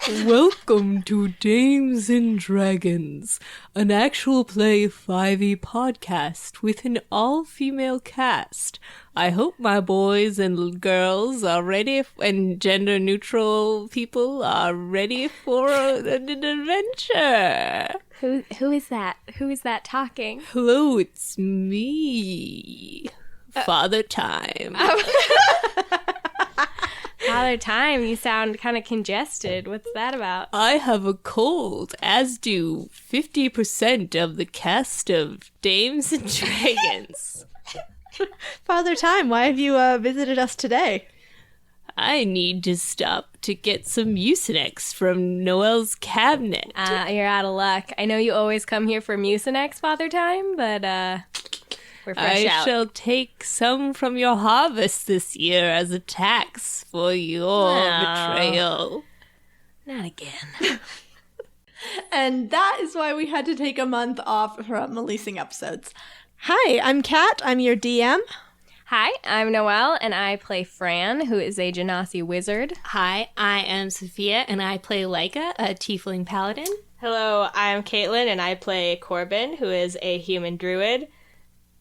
Welcome to Dames and Dragons, an actual play 5e podcast with an all-female cast. I hope my boys and girls are ready, and gender-neutral people are ready for an adventure. Who is that? Who is that talking? Hello, it's me, Father Time. Father Time, you sound kind of congested. What's that about? I have a cold, as do 50% of the cast of Dames and Dragons. Father Time, why have you visited us today? I need to stop to get some Mucinex from Noelle's cabinet. You're out of luck. I know you always come here for Mucinex, Father Time, but we're fresh out. I shall take some from your harvest this year as a tax for your betrayal. Not again. And that is why we had to take a month off from releasing episodes. Hi, I'm Kat. I'm your DM. Hi, I'm Noelle, and I play Fran, who is a Genasi wizard. Hi, I am Sophia, and I play Laika, a tiefling paladin. Hello, I'm Caitlin, and I play Corbin, who is a human druid.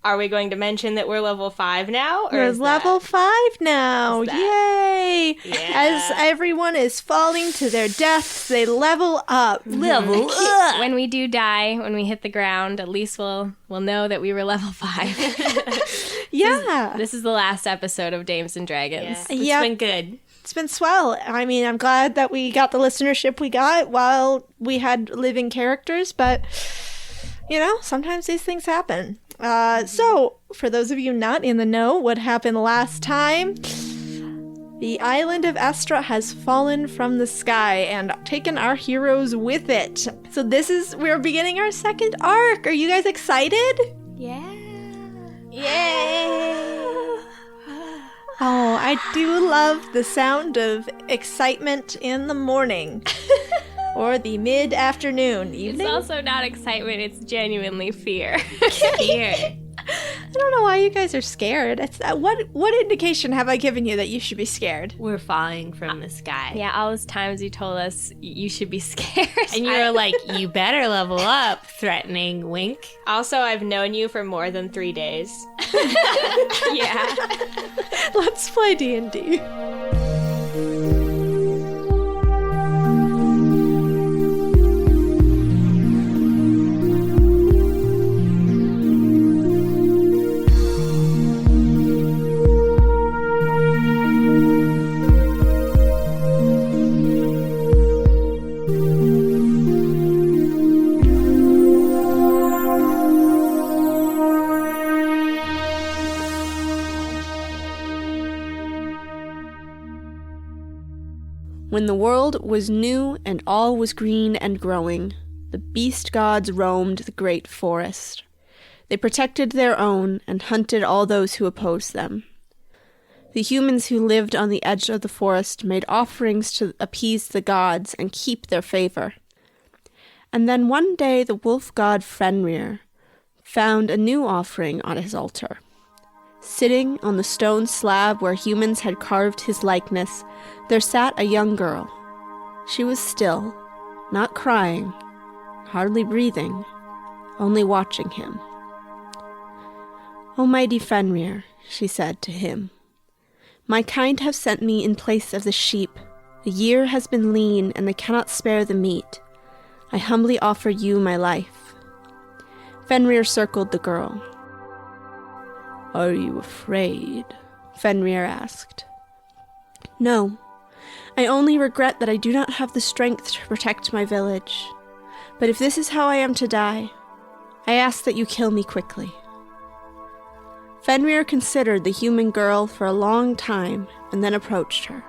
Are we going to mention that we're level 5 now? Or We're level 5 now. Yay! Yeah. As everyone is falling to their deaths, they level up. Level up! When we do die, when we hit the ground, at least we'll know that we were level 5. Yeah. This is the last episode of Dames and Dragons. It's been good. It's been swell. I mean, I'm glad that we got the listenership we got while we had living characters, but, you know, sometimes these things happen. So, for those of you not in the know, what happened last time? The island of Estra has fallen from the sky and taken our heroes with it. So we're beginning our second arc. Are you guys excited? Yeah. Yay! Oh, I do love the sound of excitement in the morning. Or the mid-afternoon, evening. It's also not excitement, it's genuinely fear. Fear. I don't know why you guys are scared. What indication have I given you that you should be scared? We're falling from the sky. Yeah, all those times you told us you should be scared. And you were like, you better level up, threatening wink. Also, I've known you for more than 3 days. Yeah. Let's play D&D. When the world was new and all was green and growing, the beast gods roamed the great forest. They protected their own and hunted all those who opposed them. The humans who lived on the edge of the forest made offerings to appease the gods and keep their favor. And then one day the wolf god Fenrir found a new offering on his altar. Sitting on the stone slab where humans had carved his likeness, there sat a young girl. She was still, not crying, hardly breathing, only watching him. "O mighty Fenrir," she said to him, "my kind have sent me in place of the sheep. The year has been lean, and they cannot spare the meat. I humbly offer you my life." Fenrir circled the girl. "Are you afraid?" Fenrir asked. "No. I only regret that I do not have the strength to protect my village. But if this is how I am to die, I ask that you kill me quickly." Fenrir considered the human girl for a long time and then approached her.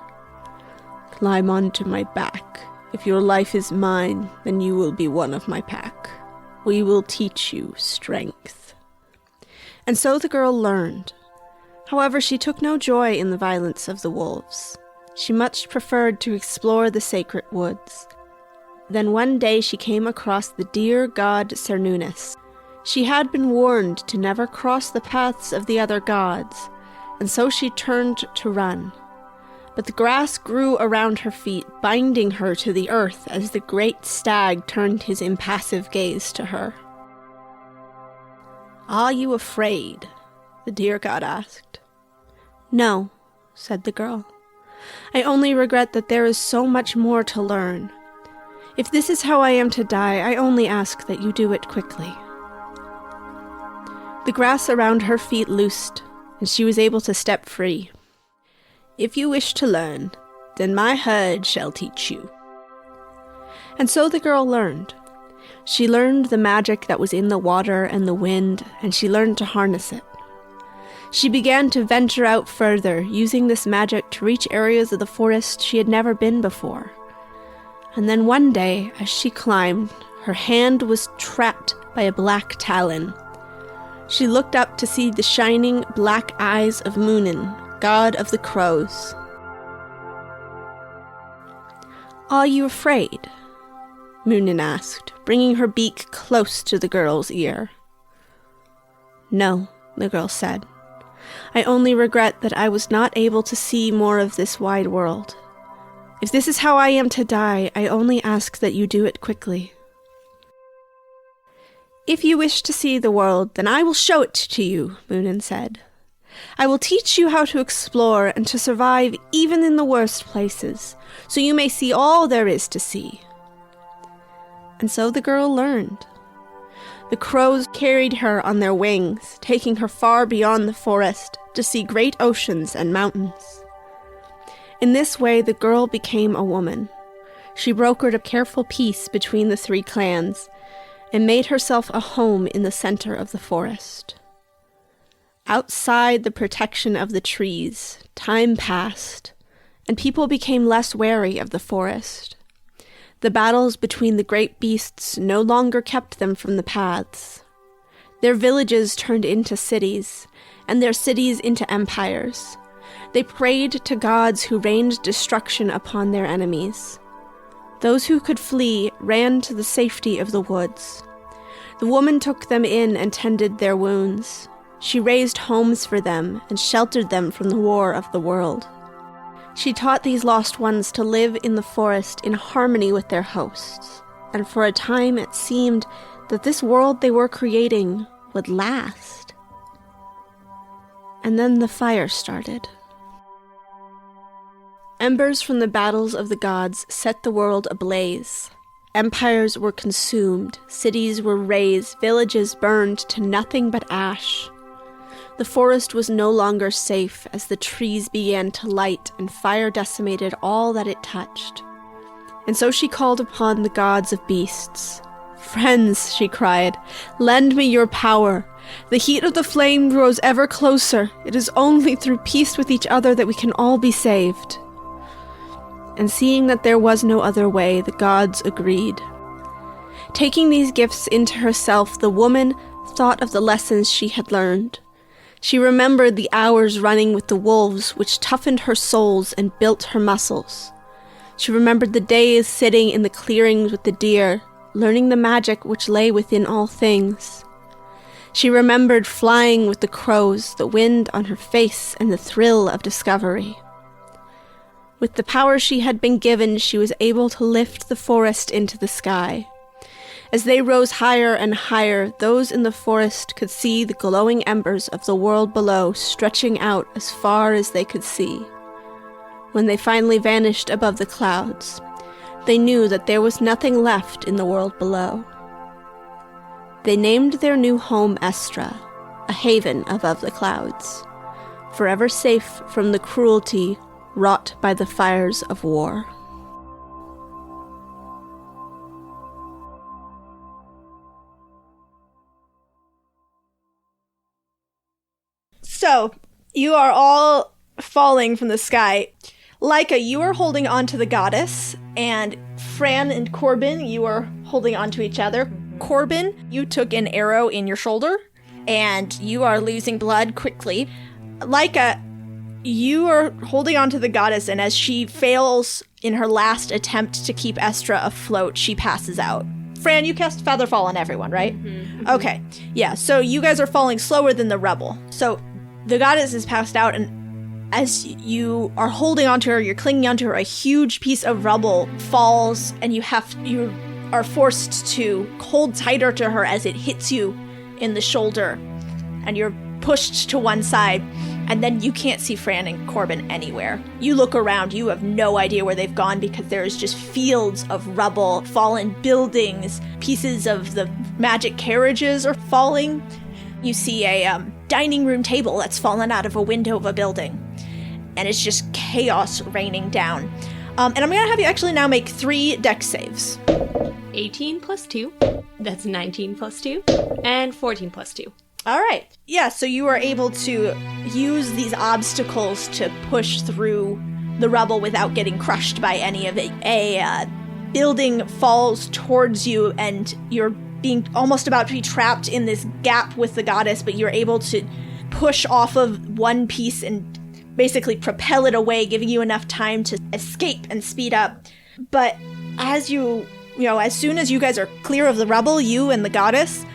"Climb onto my back. If your life is mine, then you will be one of my pack. We will teach you strength." And so the girl learned. However, she took no joy in the violence of the wolves. She much preferred to explore the sacred woods. Then one day she came across the dear god Cernunnos. She had been warned to never cross the paths of the other gods, and so she turned to run. But the grass grew around her feet, binding her to the earth as the great stag turned his impassive gaze to her. "Are you afraid?" the deer god asked. "No," said the girl. "I only regret that there is so much more to learn. If this is how I am to die, I only ask that you do it quickly." The grass around her feet loosed, and she was able to step free. "If you wish to learn, then my herd shall teach you." And so the girl learned. She learned the magic that was in the water and the wind, and she learned to harness it. She began to venture out further, using this magic to reach areas of the forest she had never been before. And then one day, as she climbed, her hand was trapped by a black talon. She looked up to see the shining black eyes of Moonin, god of the crows. "Are you afraid?" Moonin asked, bringing her beak close to the girl's ear. "No," the girl said. "I only regret that I was not able to see more of this wide world. If this is how I am to die, I only ask that you do it quickly." "If you wish to see the world, then I will show it to you," Moonin said. "I will teach you how to explore and to survive even in the worst places, so you may see all there is to see." And so the girl learned. The crows carried her on their wings, taking her far beyond the forest to see great oceans and mountains. In this way, the girl became a woman. She brokered a careful peace between the three clans and made herself a home in the center of the forest. Outside the protection of the trees, time passed, and people became less wary of the forest. The battles between the great beasts no longer kept them from the paths. Their villages turned into cities, and their cities into empires. They prayed to gods who rained destruction upon their enemies. Those who could flee ran to the safety of the woods. The woman took them in and tended their wounds. She raised homes for them and sheltered them from the war of the world. She taught these lost ones to live in the forest in harmony with their hosts, and for a time it seemed that this world they were creating would last. And then the fire started. Embers from the battles of the gods set the world ablaze. Empires were consumed, cities were razed, villages burned to nothing but ash. The forest was no longer safe as the trees began to light and fire decimated all that it touched. And so she called upon the gods of beasts. "Friends," she cried, "lend me your power. The heat of the flame grows ever closer. It is only through peace with each other that we can all be saved." And seeing that there was no other way, the gods agreed. Taking these gifts into herself, the woman thought of the lessons she had learned. She remembered the hours running with the wolves, which toughened her soles and built her muscles. She remembered the days sitting in the clearings with the deer, learning the magic which lay within all things. She remembered flying with the crows, the wind on her face, and the thrill of discovery. With the power she had been given, she was able to lift the forest into the sky. As they rose higher and higher, those in the forest could see the glowing embers of the world below stretching out as far as they could see. When they finally vanished above the clouds, they knew that there was nothing left in the world below. They named their new home Estra, a haven above the clouds, forever safe from the cruelty wrought by the fires of war. So, you are all falling from the sky. Laika, you are holding onto the goddess, and Fran and Corbin, you are holding onto each other. Corbin, you took an arrow in your shoulder, and you are losing blood quickly. Laika, you are holding onto the goddess, and as she fails in her last attempt to keep Estra afloat, she passes out. Fran, you cast Featherfall on everyone, right? Mm-hmm. Okay, yeah, so you guys are falling slower than the rebel. So the goddess is passed out, and As you are holding onto her, you're clinging onto her, a huge piece of rubble falls, and you are forced to hold tighter to her as it hits you in the shoulder, and you're pushed to one side, and then you can't see Fran and Corbin anywhere. You look around, you have no idea where they've gone because there's just fields of rubble, fallen buildings, pieces of the magic carriages are falling. You see a dining room table that's fallen out of a window of a building, and it's just chaos raining down. And I'm going to have you actually now make 3 dex saves. 18 plus 2. That's 19 plus 2. And 14 plus 2. All right. Yeah, so you are able to use these obstacles to push through the rubble without getting crushed by any of it. A building falls towards you, and you're being almost about to be trapped in this gap with the goddess, but you're able to push off of one piece and basically propel it away, giving you enough time to escape and speed up. But as as soon as you guys are clear of the rubble, you and the goddess,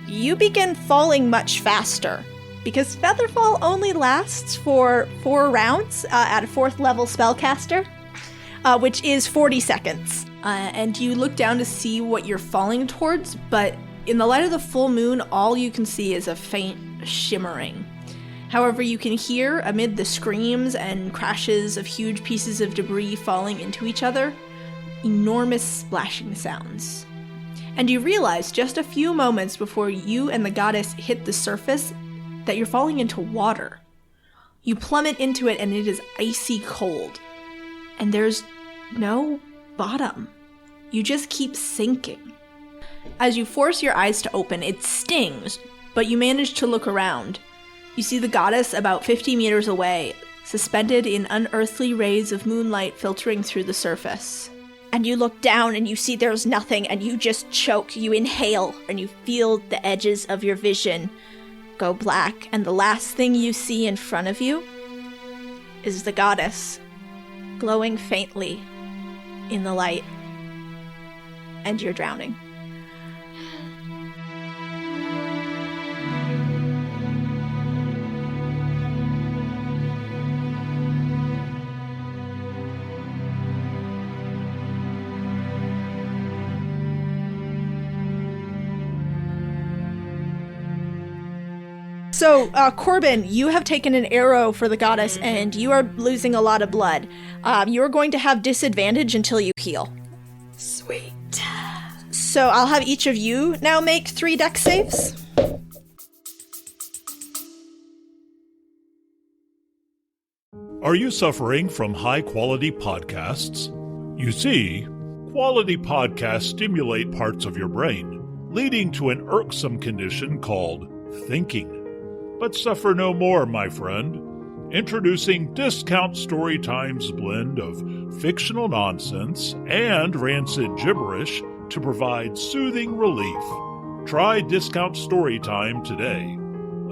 you begin falling much faster, because Featherfall only lasts for 4 rounds at a 4th level spellcaster, which is 40 seconds. And you look down to see what you're falling towards, but in the light of the full moon, all you can see is a faint shimmering. However, you can hear, amid the screams and crashes of huge pieces of debris falling into each other, enormous splashing sounds. And you realize just a few moments before you and the goddess hit the surface that you're falling into water. You plummet into it, and it is icy cold. And there's no bottom. You just keep sinking. As you force your eyes to open, it stings, but you manage to look around. You see the goddess about 50 meters away, suspended in unearthly rays of moonlight filtering through the surface. And you look down and you see there's nothing, and you just choke. You inhale, and you feel the edges of your vision go black, and the last thing you see in front of you is the goddess, glowing faintly in the light, and you're drowning. So, Corbin, you have taken an arrow for the goddess, and you are losing a lot of blood. You are going to have disadvantage until you heal. Sweet. So I'll have each of you now make 3 dex saves. Are you suffering from high-quality podcasts? You see, quality podcasts stimulate parts of your brain, leading to an irksome condition called thinking. But suffer no more, my friend. Introducing Discount Storytime's blend of fictional nonsense and rancid gibberish to provide soothing relief. Try Discount Storytime today.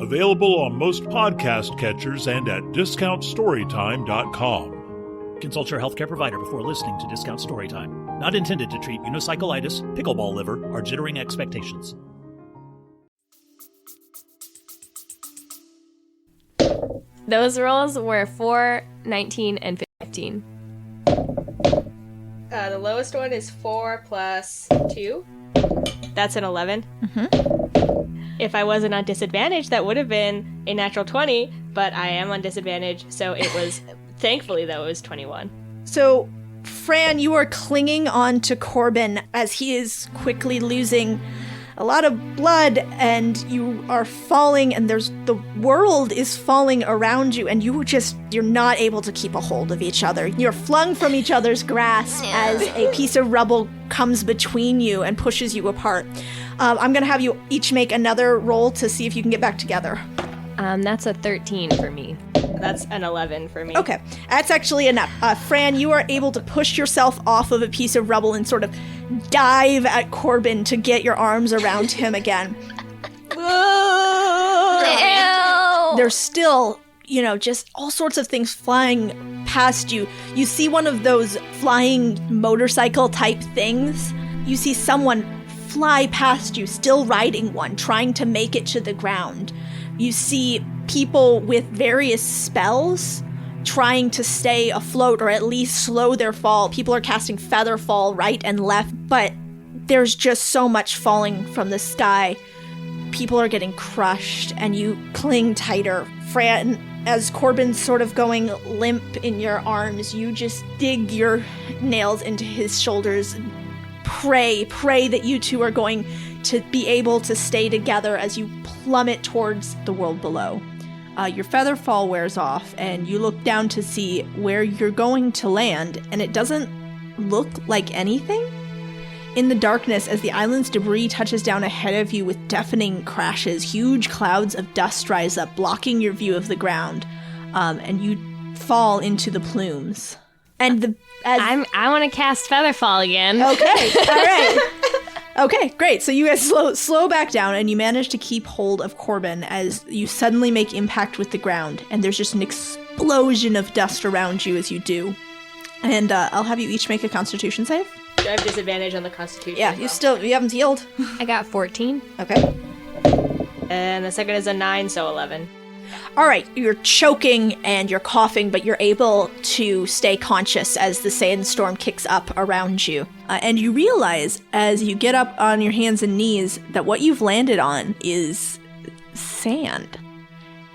Available on most podcast catchers and at discountstorytime.com. Consult your healthcare provider before listening to Discount Storytime. Not intended to treat unicyclitis, pickleball liver, or jittering expectations. Those rolls were 4, 19, and 15. The lowest one is 4 plus 2. That's an 11. Mm-hmm. If I wasn't on disadvantage, that would have been a natural 20, but I am on disadvantage, so it was, thankfully though, it was 21. So, Fran, you are clinging on to Corbin as he is quickly losing a lot of blood, and you are falling, and the world is falling around you, and you're not able to keep a hold of each other. You're flung from each other's grasp as a piece of rubble comes between you and pushes you apart. I'm gonna have you each make another roll to see if you can get back together. That's a 13 for me. That's an 11 for me. Okay, that's actually enough. Fran, you are able to push yourself off of a piece of rubble and sort of dive at Corbin to get your arms around him again. There's still, just all sorts of things flying past you. You see one of those flying motorcycle type things. You see someone fly past you, still riding one, trying to make it to the ground. You see people with various spells trying to stay afloat or at least slow their fall. People are casting feather fall right and left, but there's just so much falling from the sky. People are getting crushed, and you cling tighter. Fran, as Corbin's sort of going limp in your arms, you just dig your nails into his shoulders. Pray that you two are going to be able to stay together as you plummet towards the world below. Your feather fall wears off, and you look down to see where you're going to land, and it doesn't look like anything. In the darkness, as the island's debris touches down ahead of you with deafening crashes, huge clouds of dust rise up, blocking your view of the ground, and you fall into the plumes. And I want to cast Featherfall again. Okay, all right. Okay, great. So you guys slow back down, and you manage to keep hold of Corbin as you suddenly make impact with the ground, and there's just an explosion of dust around you as you do. And I'll have you each make a Constitution save. Do I have disadvantage on the Constitution? Yeah, you haven't healed. I got 14. Okay. And the second is a 9, so 11. All right, you're choking and you're coughing, but you're able to stay conscious as the sandstorm kicks up around you. And you realize as you get up on your hands and knees that what you've landed on is sand.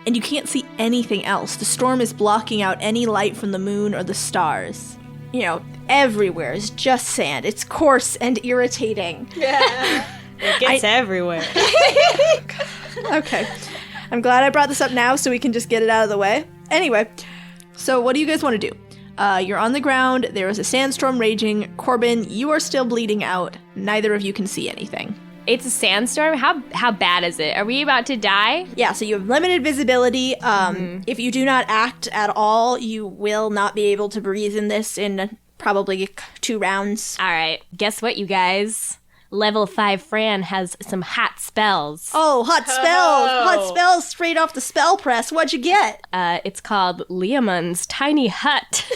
And you can't see anything else. The storm is blocking out any light from the moon or the stars. You know, everywhere is just sand. It's coarse and irritating. Yeah. It gets everywhere. Okay. I'm glad I brought this up now so we can just get it out of the way. Anyway, so what do you guys want to do? You're on the ground. There is a sandstorm raging. Corbin, you are still bleeding out. Neither of you can see anything. It's a sandstorm? How bad is it? Are we about to die? Yeah, so you have limited visibility. If you do not act at all, you will not be able to breathe in this in probably 2 rounds. All right. Guess what, you guys? Level 5 Fran has some hot spells. Oh, hot spells! Hot spells straight off the spell press. What'd you get? It's called Liamon's Tiny Hut.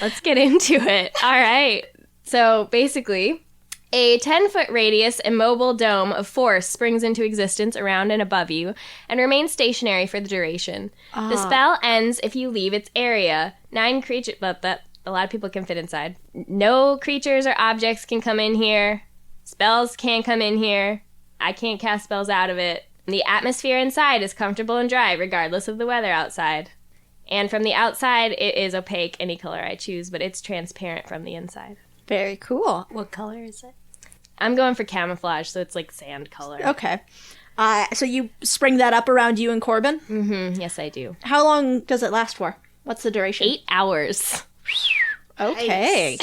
Let's get into it. All right. So basically, a 10-foot radius immobile dome of force springs into existence around and above you and remains stationary for the duration. The spell ends if you leave its area. 9 creatures... But a lot of people can fit inside. No creatures or objects can come in here. Spells can't come in here. I can't cast spells out of it. The atmosphere inside is comfortable and dry, regardless of the weather outside. And from the outside, it is opaque, any color I choose, but it's transparent from the inside. Very cool. What color is it? I'm going for camouflage, so it's like sand color. Okay. So you spring that up around you and Corbin? Mm-hmm. Yes, I do. How long does it last for? What's the duration? 8 hours. Okay.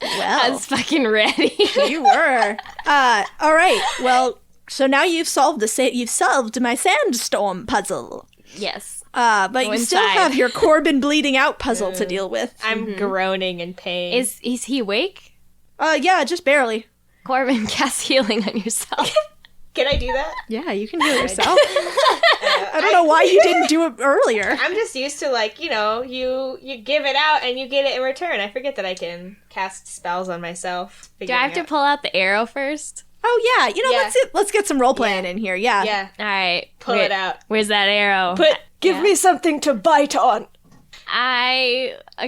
Well, I was fucking ready. You were. All right. Well, so now you've solved my sandstorm puzzle. Yes. But you still have your Corbin bleeding out puzzle to deal with. I'm groaning in pain. Is he awake? Yeah, just barely. Corbin, cast healing on yourself. Can I do that? Yeah, you can heal yourself. I don't know why you didn't do it earlier. I'm just used to, you give it out and you get it in return. I forget that I can cast spells on myself. Do I have to pull out the arrow first? Oh, yeah. Let's get some role-playing in here. Yeah. Yeah. All right. Pull it out. Where's that arrow? Give me something to bite on.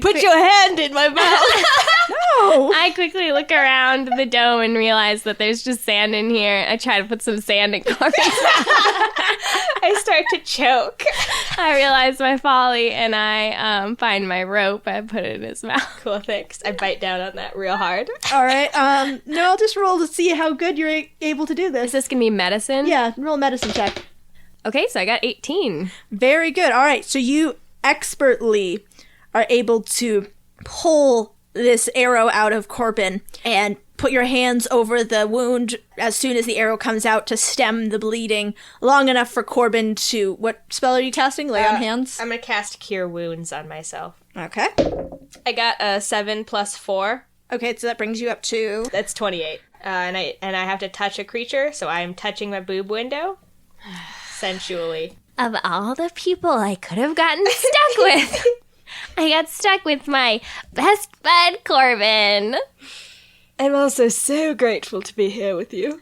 Put your hand in my mouth. No. I quickly look around the dome and realize that there's just sand in here. I try to put some sand in Corbin's mouth. I start to choke. I realize my folly, and I find my rope. I put it in his mouth. Cool, thanks. I bite down on that real hard. All right. No, I'll just roll to see how good you're able to do Is this. this going to be medicine? Yeah, roll a medicine check. Okay, so I got 18. Very good. All right, so you expertly are able to pull this arrow out of Corbin and put your hands over the wound as soon as the arrow comes out to stem the bleeding long enough for Corbin to... What spell are you casting? Lay on hands? I'm going to cast Cure Wounds on myself. Okay. I got a 7 plus 4. Okay, so that brings you up to... That's 28. And I have to touch a creature, so I'm touching my boob window sensually. Of all the people I could have gotten stuck with, I got stuck with my best bud, Corbin. I'm also so grateful to be here with you.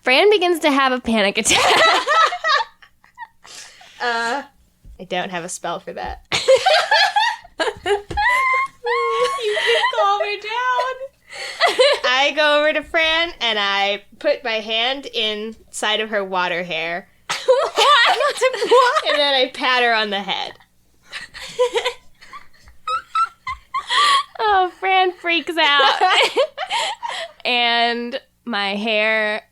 Fran begins to have a panic attack. I don't have a spell for that. You can calm her down. I go over to Fran and I put my hand inside of her water hair. What? And then I pat her on the head. Oh, Fran freaks out. And my hair,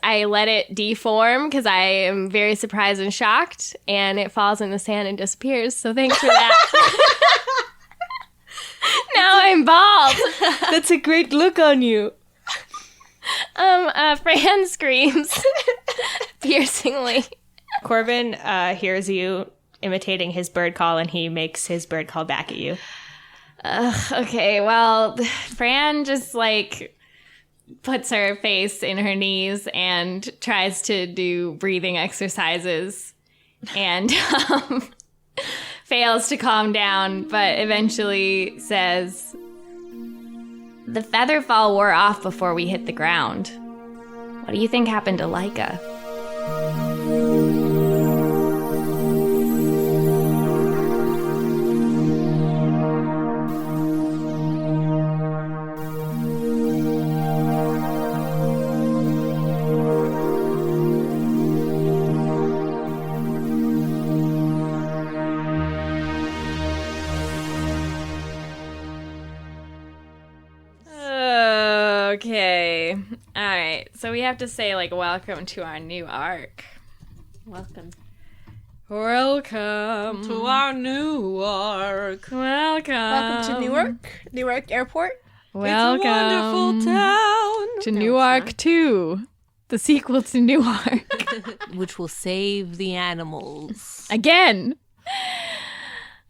I let it deform because I am very surprised and shocked. And it falls in the sand and disappears. So thanks for that. Now I'm bald. That's a great look on you. Fran screams piercingly. Corbin hears you imitating his bird call, and he makes his bird call back at you. Okay, well, Fran just, puts her face in her knees and tries to do breathing exercises and fails to calm down, but eventually says, "The feather fall wore off before we hit the ground. What do you think happened to Laika?" Okay. All right. So we have to say, welcome to our new arc. Welcome Welcome To our new arc. Welcome. Welcome to Newark Airport. Welcome It's a wonderful town. to Newark 2, the sequel to Newark. Which will save the animals. Again.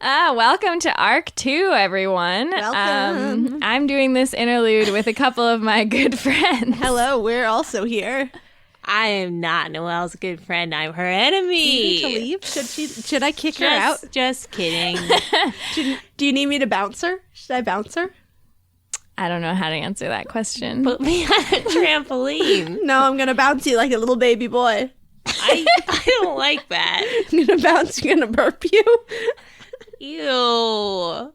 Welcome to Arc 2, everyone. Welcome. I'm doing this interlude with a couple of my good friends. Hello, we're also here. I am not Noelle's good friend. I'm her enemy. Do you need to leave? Should I kick her out? Just kidding. Do you need me to bounce her? Should I bounce her? I don't know how to answer that question. Put me on a trampoline. No, I'm gonna bounce you like a little baby boy. I don't like that. I'm gonna bounce you, gonna burp you. Ew.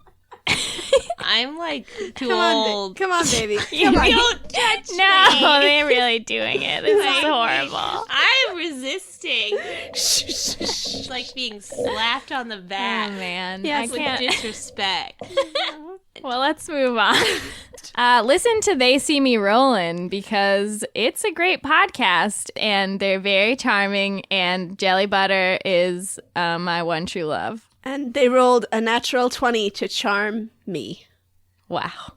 I'm too old. Come on, baby. Come on. Don't touch me. No, they're really doing it. This is horrible. I'm resisting. It's like being slapped on the back. Oh, man. Yeah, I with can't. disrespect. Well, let's move on. Listen to They See Me Rollin' because it's a great podcast and they're very charming and Jelly Butter is my one true love. And they rolled a natural 20 to charm me. Wow.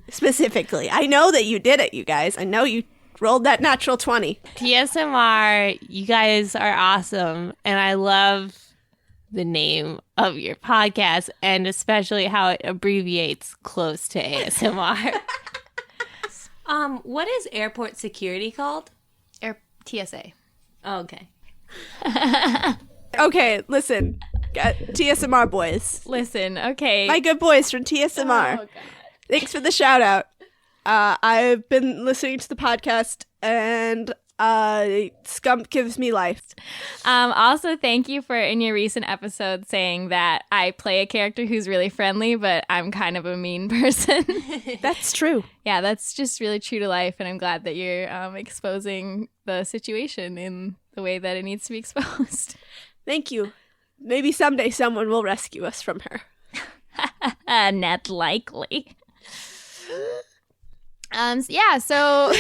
Specifically. I know that you did it, you guys. I know you rolled that natural 20. TSMR, you guys are awesome. And I love the name of your podcast and especially how it abbreviates close to ASMR. What is airport security called? TSA. Oh, okay. Okay, listen. TSMR boys. Listen, okay. My good boys from TSMR. Oh, God. Thanks for the shout out. I've been listening to the podcast and Scump gives me life. Also, thank you for in your recent episode saying that I play a character who's really friendly, but I'm kind of a mean person. That's true. Yeah, that's just really true to life, and I'm glad that you're exposing the situation in the way that it needs to be exposed. Thank you. Maybe someday someone will rescue us from her. Not likely. Yeah, so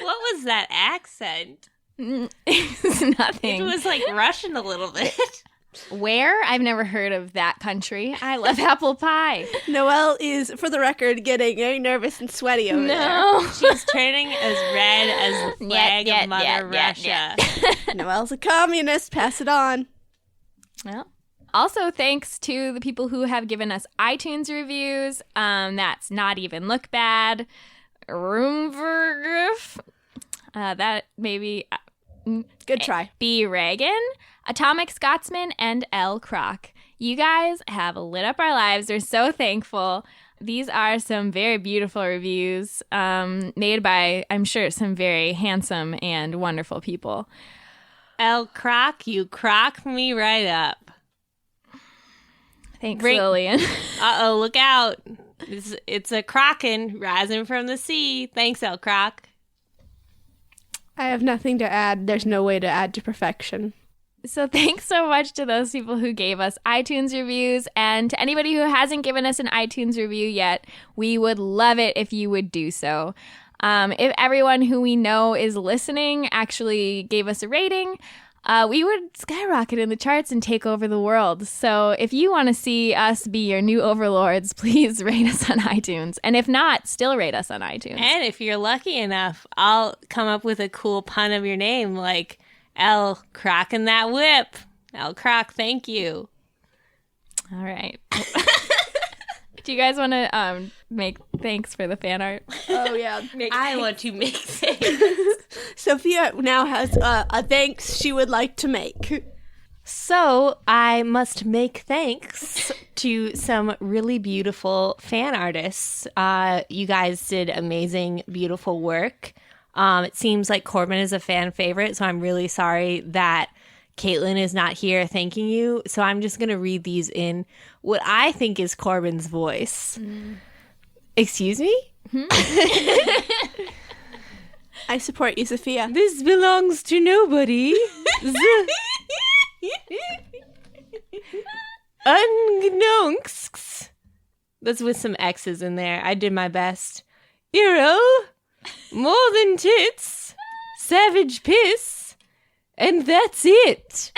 What was that accent? it's nothing. It was Russian a little bit. Where? I've never heard of that country. I love apple pie. Noelle is, for the record, getting very nervous and sweaty over there. No. She's turning as red as the flag of Mother Russia. Noelle's a communist. Pass it on. Well, also thanks to the people who have given us iTunes reviews. That's Not Even Look Bad, Roomvergriff, that maybe Good try. B. Reagan, Atomic Scotsman, and L. Croc. You guys have lit up our lives. We're so thankful. These are some very beautiful reviews made by, I'm sure, some very handsome and wonderful people. El Croc, you crock me right up. Thanks, Lillian. Uh-oh, look out. It's a Kraken rising from the sea. Thanks, El Croc. I have nothing to add. There's no way to add to perfection. So thanks so much to those people who gave us iTunes reviews, and to anybody who hasn't given us an iTunes review yet, we would love it if you would do so. If everyone who we know is listening actually gave us a rating, we would skyrocket in the charts and take over the world. So if you want to see us be your new overlords, please rate us on iTunes. And if not, still rate us on iTunes. And if you're lucky enough, I'll come up with a cool pun of your name, like El Croc in that whip. El Croc, thank you. All right. Do you guys want to make thanks for the fan art? Oh, yeah. I want to make thanks. Sophia now has a thanks she would like to make. So I must make thanks to some really beautiful fan artists. You guys did amazing, beautiful work. It seems like Corbin is a fan favorite, so I'm really sorry that Caitlin is not here thanking you. So I'm just going to read these in what I think is Corbin's voice. Excuse me? I support you, Sophia. This belongs to nobody. Ungnonks. That's with some X's in there. I did my best. Eero, more than tits, savage piss, and that's it.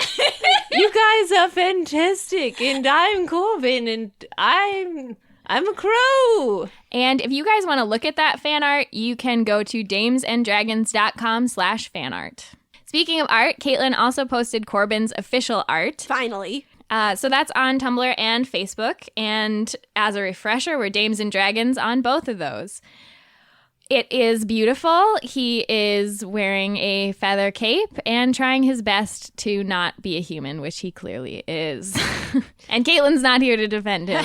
You guys are fantastic, and I'm Corbin, and I'm a crow. And if you guys want to look at that fan art, you can go to damesanddragons.com/fanart. Speaking of art, Caitlin also posted Corbin's official art. Finally. So that's on Tumblr and Facebook. And as a refresher, we're Dames and Dragons on both of those. It is beautiful. He is wearing a feather cape and trying his best to not be a human, which he clearly is. And Caitlin's not here to defend him.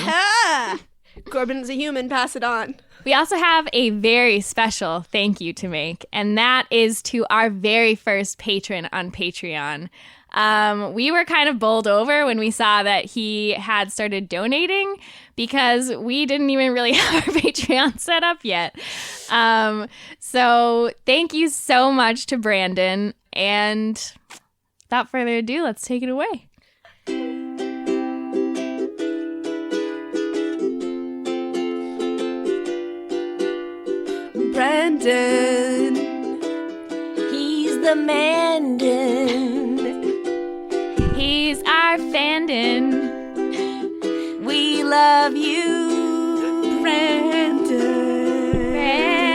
Corbin's a human. Pass it on. We also have a very special thank you to make, and that is to our very first patron on Patreon. We were kind of bowled over when we saw that he had started donating because we didn't even really have our Patreon set up yet. So thank you so much to Brandon. And without further ado, let's take it away. Brandon. He's the Mandan. He's our fandom. We love you, Brandon. Brandon.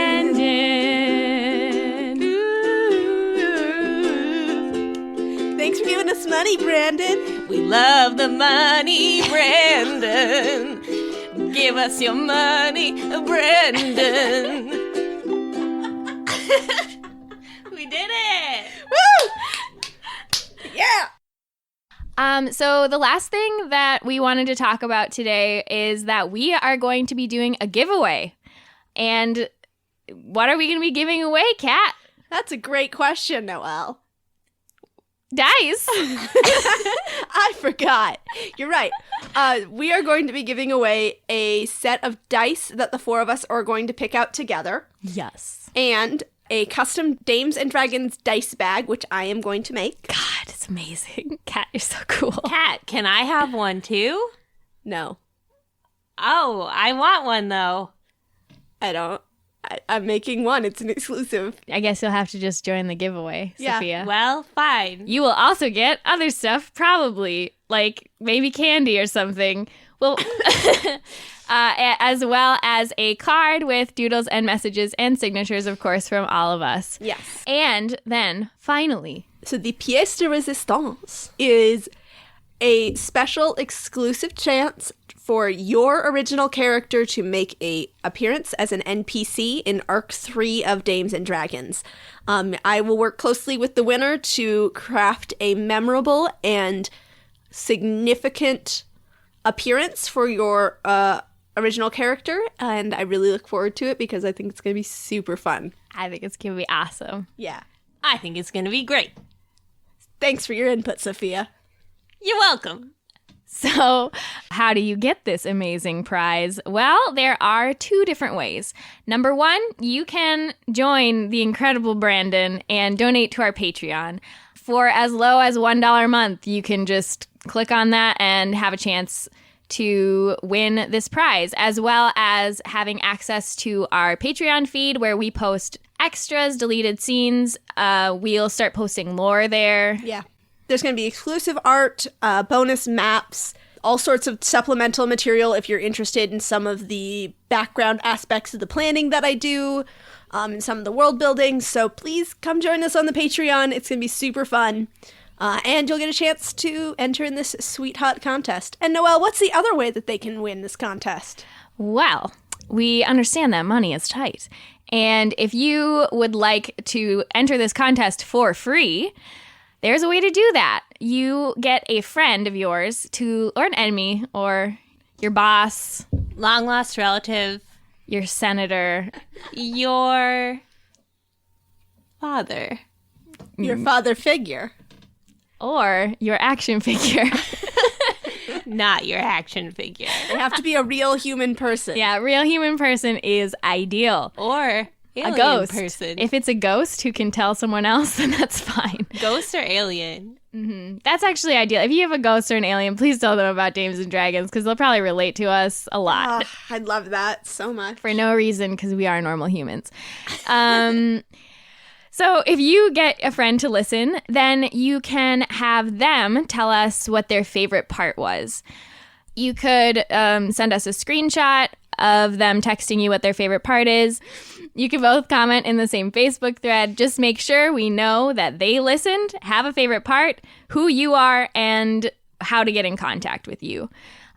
Thanks for giving us money, Brandon. We love the money, Brandon. Give us your money, Brandon. We did it! Woo! Yeah! So the last thing that we wanted to talk about today is that we are going to be doing a giveaway. And what are we going to be giving away, Kat? That's a great question, Noelle. Dice. I forgot. You're right. We are going to be giving away a set of dice that the four of us are going to pick out together. Yes. And a custom Dames and Dragons dice bag, which I am going to make. God, it's amazing. Kat, you're so cool. Kat, can I have one too? No, Oh, I want one though. I don't. I'm making one. It's an exclusive. I guess you'll have to just join the giveaway, Yeah. Sophia. Well, fine. You will also get other stuff, probably, like maybe candy or something. Well, as well as a card with doodles and messages and signatures, of course, from all of us. Yes. And then, finally, So the pièce de résistance is a special exclusive chance for your original character to make a appearance as an NPC in Arc 3 of Dames and Dragons. I will work closely with the winner to craft a memorable and significant appearance for your original character, and I really look forward to it because I think it's going to be super fun. I think it's going to be awesome. Yeah. I think it's going to be great. Thanks for your input, Sophia. You're welcome. So, how do you get this amazing prize? Well, there are 2 different ways. Number 1, you can join the incredible Brandon and donate to our Patreon. For as low as $1 a month, you can just click on that and have a chance to win this prize, as well as having access to our Patreon feed where we post extras, deleted scenes. We'll start posting lore there. Yeah. There's going to be exclusive art, bonus maps, all sorts of supplemental material if you're interested in some of the background aspects of the planning that I do, and some of the world building. So please come join us on the Patreon. It's going to be super fun. And you'll get a chance to enter in this sweet hot contest. And Noelle, what's the other way that they can win this contest? Well, we understand that money is tight. And if you would like to enter this contest for free, there's a way to do that. You get a friend of yours or an enemy, or your boss, Long lost relative, your senator, your father. Your father figure. or your action figure. Not your action figure. They have to be a real human person. Yeah, real human person is ideal. Or alien A ghost. person. If it's a ghost who can tell someone else, then that's fine. Ghost or alien. That's actually ideal. If you have a ghost or an alien, please tell them about Dames and Dragons, because they'll probably relate to us a lot. I'd love that so much. For no reason, because we are normal humans. So if you get a friend to listen, then you can have them tell us what their favorite part was. You could send us a screenshot of them texting you what their favorite part is. You can both comment in the same Facebook thread. Just make sure we know that they listened, have a favorite part, who you are, and how to get in contact with you.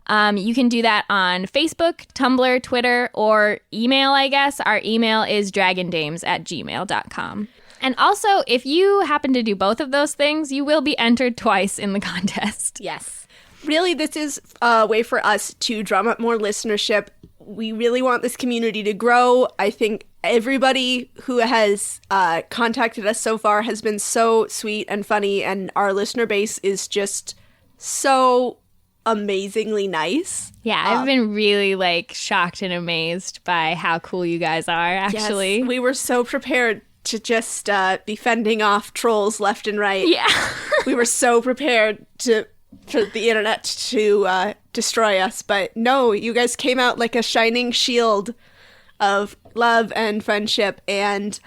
You can do that on Facebook, Tumblr, Twitter, or email, I guess. Our email is dragondames@gmail.com. And also, if you happen to do both of those things, you will be entered twice in the contest. Yes. Really, this is a way for us to drum up more listenership. We really want this community to grow. I think everybody who has contacted us so far has been so sweet and funny, and our listener base is just so amazingly nice. Yeah, I've been really shocked and amazed by how cool you guys are, actually. Yes, we were so prepared to just be fending off trolls left and right. Yeah. We were so prepared for the internet to destroy us, but no, you guys came out like a shining shield of love and friendship, and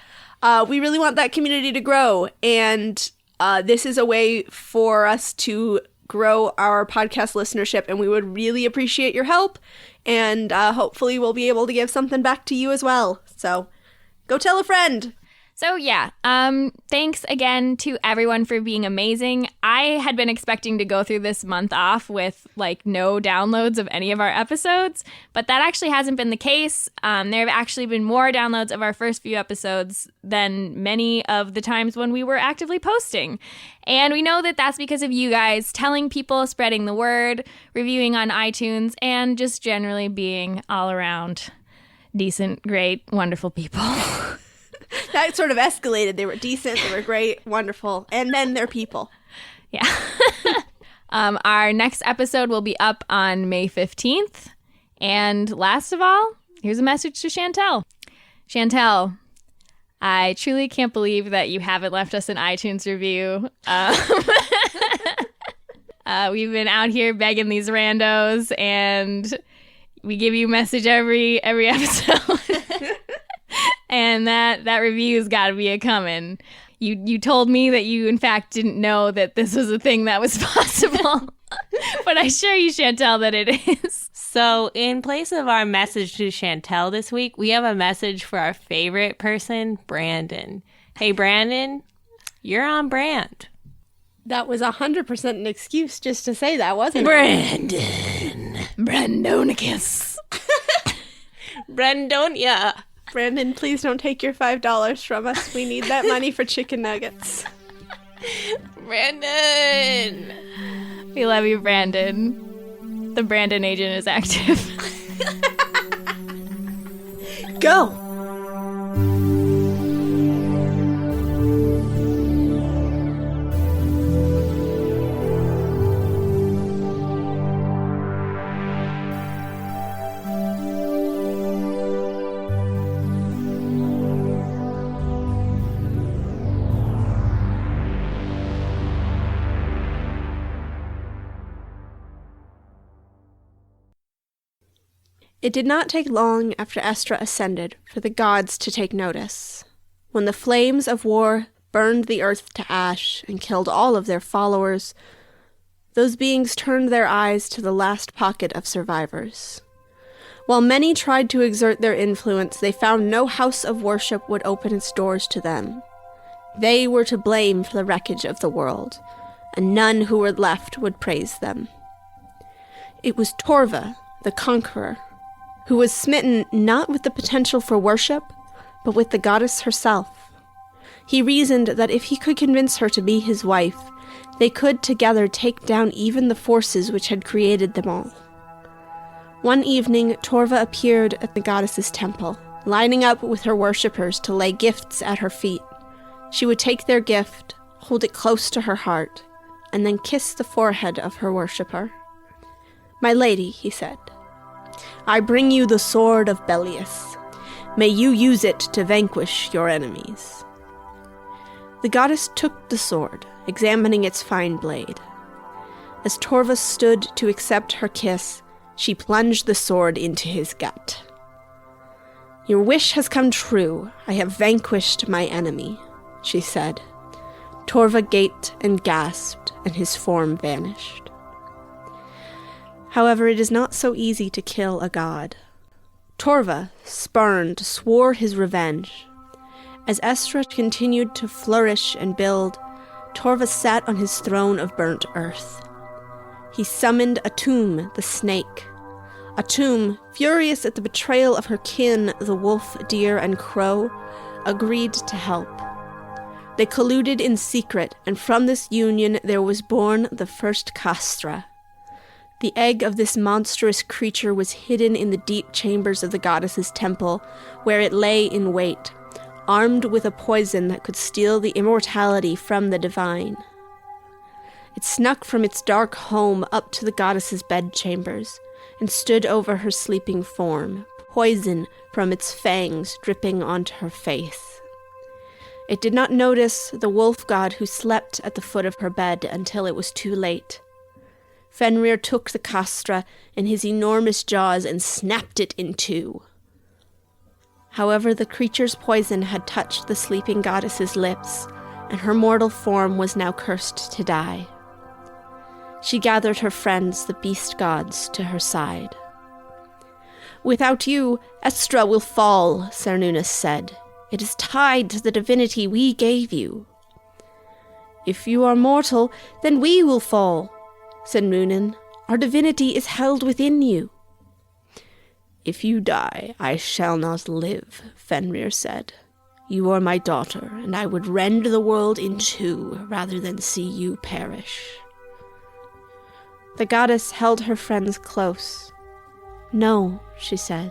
we really want that community to grow, and this is a way for us to grow our podcast listenership, and we would really appreciate your help, and hopefully we'll be able to give something back to you as well. So go tell a friend. So yeah, thanks again to everyone for being amazing. I had been expecting to go through this month off with no downloads of any of our episodes, but that actually hasn't been the case. There have actually been more downloads of our first few episodes than many of the times when we were actively posting. And we know that that's because of you guys telling people, spreading the word, reviewing on iTunes, and just generally being all around decent, great, wonderful people. That sort of escalated. They were decent, they were great, wonderful, and then they're people. Yeah. Our next episode will be up on May 15th. And last of all, here's a message to Chantel. Chantel, I truly can't believe that you haven't left us an iTunes review. We've been out here begging these randos, and we give you a message every episode. And that review's got to be a coming. You told me that you, in fact, didn't know that this was a thing that was possible. But I assure you, Chantel, that it is. So in place of our message to Chantel this week, we have a message for our favorite person, Brandon. Hey, Brandon, you're on brand. That was 100% an excuse just to say that, wasn't Brandon. Brandonicus. Brandonia. Brandon, please don't take your $5 from us. We need that money for chicken nuggets. Brandon. We love you, Brandon. The Brandon agent is active. Go! It did not take long after Estra ascended for the gods to take notice. When the flames of war burned the earth to ash and killed all of their followers, those beings turned their eyes to the last pocket of survivors. While many tried to exert their influence, they found no house of worship would open its doors to them. They were to blame for the wreckage of the world, and none who were left would praise them. It was Torva, the conqueror, who was smitten not with the potential for worship, but with the goddess herself. He reasoned that if he could convince her to be his wife, they could together take down even the forces which had created them all. One evening, Torva appeared at the goddess's temple, lining up with her worshippers to lay gifts at her feet. She would take their gift, hold it close to her heart, and then kiss the forehead of her worshipper. "My lady," he said, "I bring you the sword of Belius. May you use it to vanquish your enemies." The goddess took the sword, examining its fine blade. As Torva stood to accept her kiss, she plunged the sword into his gut. "Your wish has come true. I have vanquished my enemy," she said. Torva gaped and gasped, and his form vanished. However, it is not so easy to kill a god. Torva, spurned, swore his revenge. As Estra continued to flourish and build, Torva sat on his throne of burnt earth. He summoned Atum, the snake. Atum, furious at the betrayal of her kin, the wolf, deer, and crow, agreed to help. They colluded in secret, and from this union there was born the first Castra. The egg of this monstrous creature was hidden in the deep chambers of the goddess's temple, where it lay in wait, armed with a poison that could steal the immortality from the divine. It snuck from its dark home up to the goddess's bedchambers, and stood over her sleeping form, poison from its fangs dripping onto her face. It did not notice the wolf god who slept at the foot of her bed until it was too late. Fenrir took the castra in his enormous jaws and snapped it in two. However, the creature's poison had touched the sleeping goddess's lips, and her mortal form was now cursed to die. She gathered her friends, the beast gods, to her side. "Without you, Estra will fall," Cernunnos said. "It is tied to the divinity we gave you." "If you are mortal, then we will fall," said Munin. "Our divinity is held within you." "If you die, I shall not live," Fenrir said. "You are my daughter, and I would rend the world in two rather than see you perish." The goddess held her friends close. "No," she said.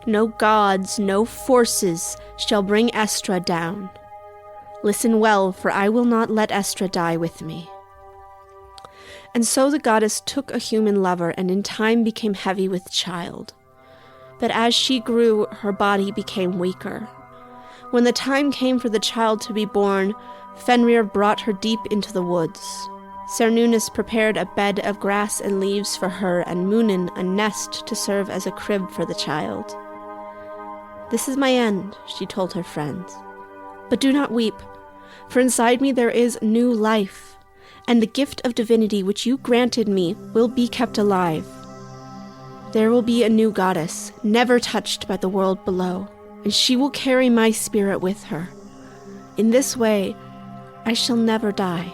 "No gods, no forces shall bring Estra down. Listen well, for I will not let Estra die with me." And so the goddess took a human lover and in time became heavy with child. But as she grew, her body became weaker. When the time came for the child to be born, Fenrir brought her deep into the woods. Cernunnos prepared a bed of grass and leaves for her, and Munin a nest to serve as a crib for the child. "This is my end," she told her friends. "But do not weep, for inside me there is new life, and the gift of divinity which you granted me will be kept alive. There will be a new goddess, never touched by the world below, and she will carry my spirit with her. In this way, I shall never die."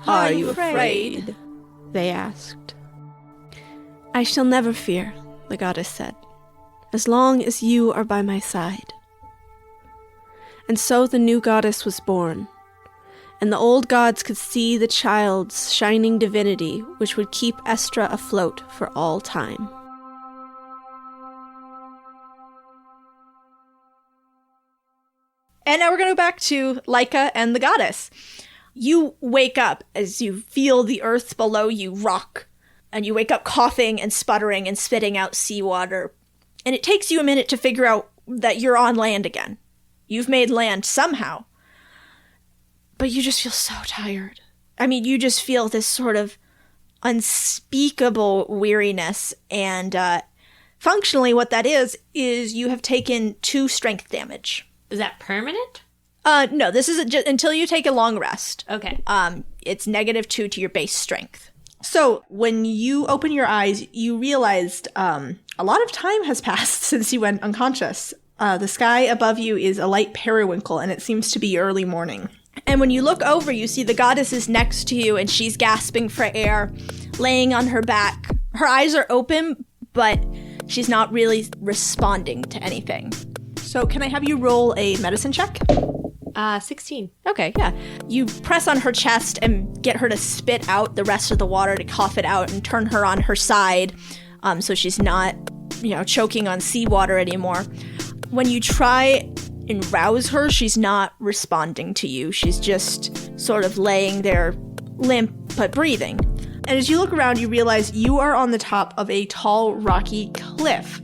Are you afraid? They asked. "I shall never fear," the goddess said, "as long as you are by my side." And so the new goddess was born, and the old gods could see the child's shining divinity, which would keep Estra afloat for all time. And now we're going to go back to Laika and the goddess. You wake up as you feel the earth below you rock, and you wake up coughing and sputtering and spitting out seawater. And it takes you a minute to figure out that you're on land again. You've made land somehow. But you just feel so tired. I mean, you just feel this sort of unspeakable weariness. And functionally what that is you have taken 2 strength damage. Is that permanent? No, this is just until you take a long rest. Okay. It's -2 to your base strength. So when you open your eyes, you realized a lot of time has passed since you went unconscious. The sky above you is a light periwinkle, and it seems to be early morning. And when you look over, you see the goddess is next to you, and she's gasping for air, laying on her back. Her eyes are open, but she's not really responding to anything. So can I have you roll a medicine check? 16. Okay, yeah. You press on her chest and get her to spit out the rest of the water, to cough it out, and turn her on her side, so she's not, choking on seawater anymore. When you try and rouse her, she's not responding to you. She's just sort of laying there, limp but breathing. And as you look around, you realize you are on the top of a tall, rocky cliff.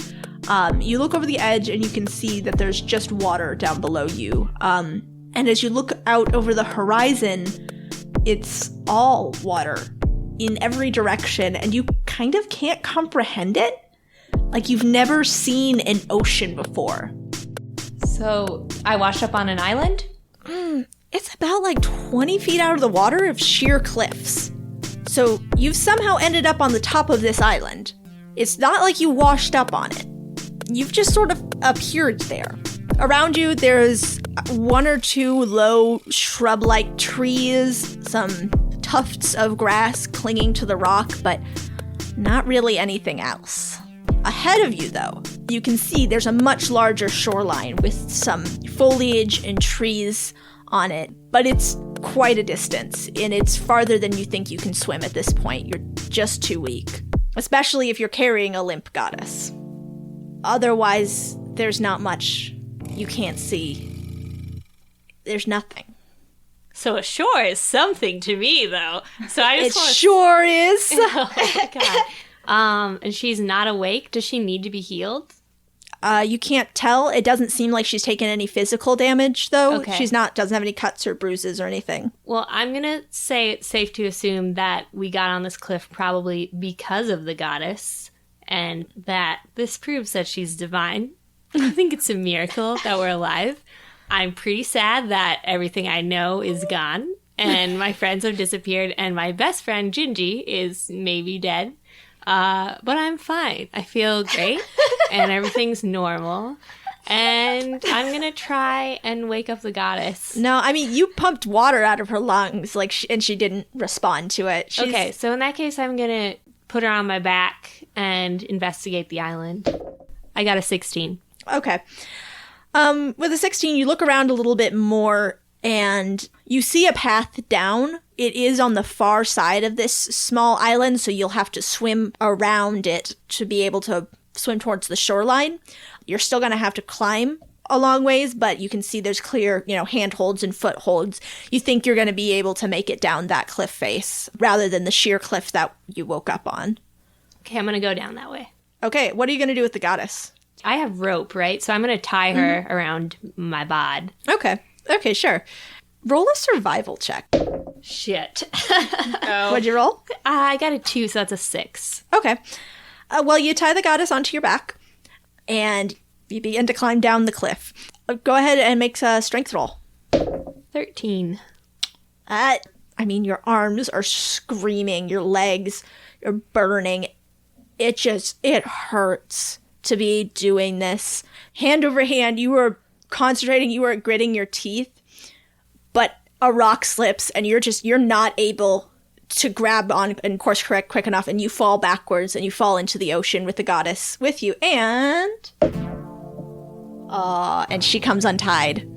You look over the edge and you can see that there's just water down below you. And as you look out over the horizon, it's all water in every direction, and you kind of can't comprehend it. Like you've never seen an ocean before. So I washed up on an island? It's about like 20 feet out of the water of sheer cliffs. So you've somehow ended up on the top of this island. It's not like you washed up on it. You've just sort of appeared there. Around you, there's 1 or 2 low shrub-like trees, some tufts of grass clinging to the rock, but not really anything else. Ahead of you, though, you can see there's a much larger shoreline with some foliage and trees on it, but it's quite a distance, and it's farther than you think you can swim at this point. You're just too weak, especially if you're carrying a limp goddess. Otherwise, there's not much you can't see. There's nothing. So a shore is something to me, though. So I just want sure is. Oh my God. And she's not awake. Does she need to be healed? You can't tell. It doesn't seem like she's taken any physical damage, though. Okay. She's doesn't have any cuts or bruises or anything. Well, I'm going to say it's safe to assume that we got on this cliff probably because of the goddess, and that this proves that she's divine. I think it's a miracle that we're alive. I'm pretty sad that everything I know is gone, and my friends have disappeared, and my best friend, Gingy, is maybe dead. But I'm fine. I feel great, and everything's normal. And I'm going to try and wake up the goddess. No, I mean, you pumped water out of her lungs, and she didn't respond to it. Okay, so in that case, I'm going to put her on my back and investigate the island. I got a 16. Okay. With a 16, you look around a little bit more, and you see a path down. It is on the far side of this small island, so you'll have to swim around it to be able to swim towards the shoreline. You're still going to have to climb a long ways, but you can see there's clear, handholds and footholds. You think you're going to be able to make it down that cliff face rather than the sheer cliff that you woke up on. Okay, I'm going to go down that way. Okay, what are you going to do with the goddess? I have rope, right? So I'm going to tie her around my bod. Okay, sure. Roll a survival check. Shit. What'd you roll? I got a 2, so that's a 6. Okay. Well, you tie the goddess onto your back, and you begin to climb down the cliff. Go ahead and make a strength roll. 13. Your arms are screaming. Your legs are burning. It hurts to be doing this. Hand over hand, you were concentrating, you were gritting your teeth, but a rock slips and you're not able to grab on and course correct quick enough, and you fall backwards and you fall into the ocean with the goddess with you, and she comes untied.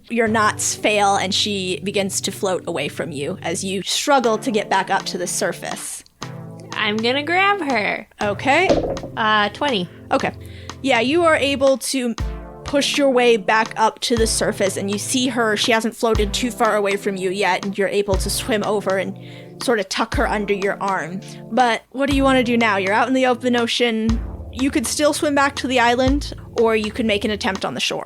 Your knots fail and she begins to float away from you as you struggle to get back up to the surface. I'm gonna grab her. Okay. 20. Okay. Yeah, you are able to push your way back up to the surface, and you see her. She hasn't floated too far away from you yet, and you're able to swim over and sort of tuck her under your arm. But what do you want to do now? You're out in the open ocean. You could still swim back to the island, or you could make an attempt on the shore.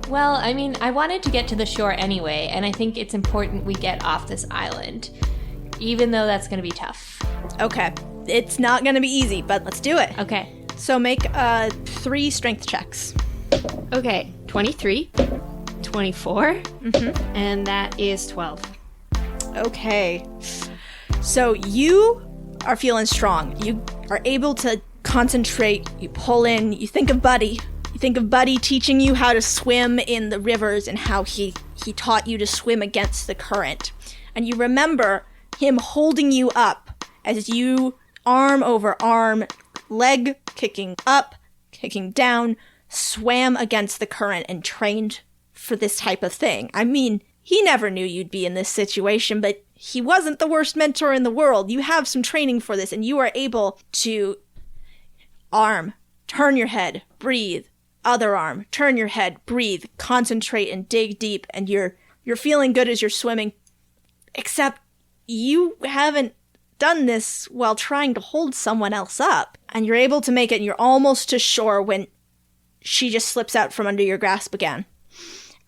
Well, I wanted to get to the shore anyway, and I think it's important we get off this island, even though that's going to be tough. Okay. It's not going to be easy, but let's do it. Okay. So make 3 strength checks. Okay. 23, 24, and that is 12. Okay. So you are feeling strong. You are able to concentrate. You pull in. You think of Buddy. You think of Buddy teaching you how to swim in the rivers and how he taught you to swim against the current. And you remember him holding you up as you, arm over arm, leg kicking up, kicking down, swam against the current and trained for this type of thing. I mean, he never knew you'd be in this situation, but he wasn't the worst mentor in the world. You have some training for this, and you are able to arm, turn your head, breathe, other arm, turn your head, breathe, concentrate, and dig deep, and you're feeling good as you're swimming. Except you haven't done this while trying to hold someone else up, and you're able to make it, and you're almost to shore when she just slips out from under your grasp again.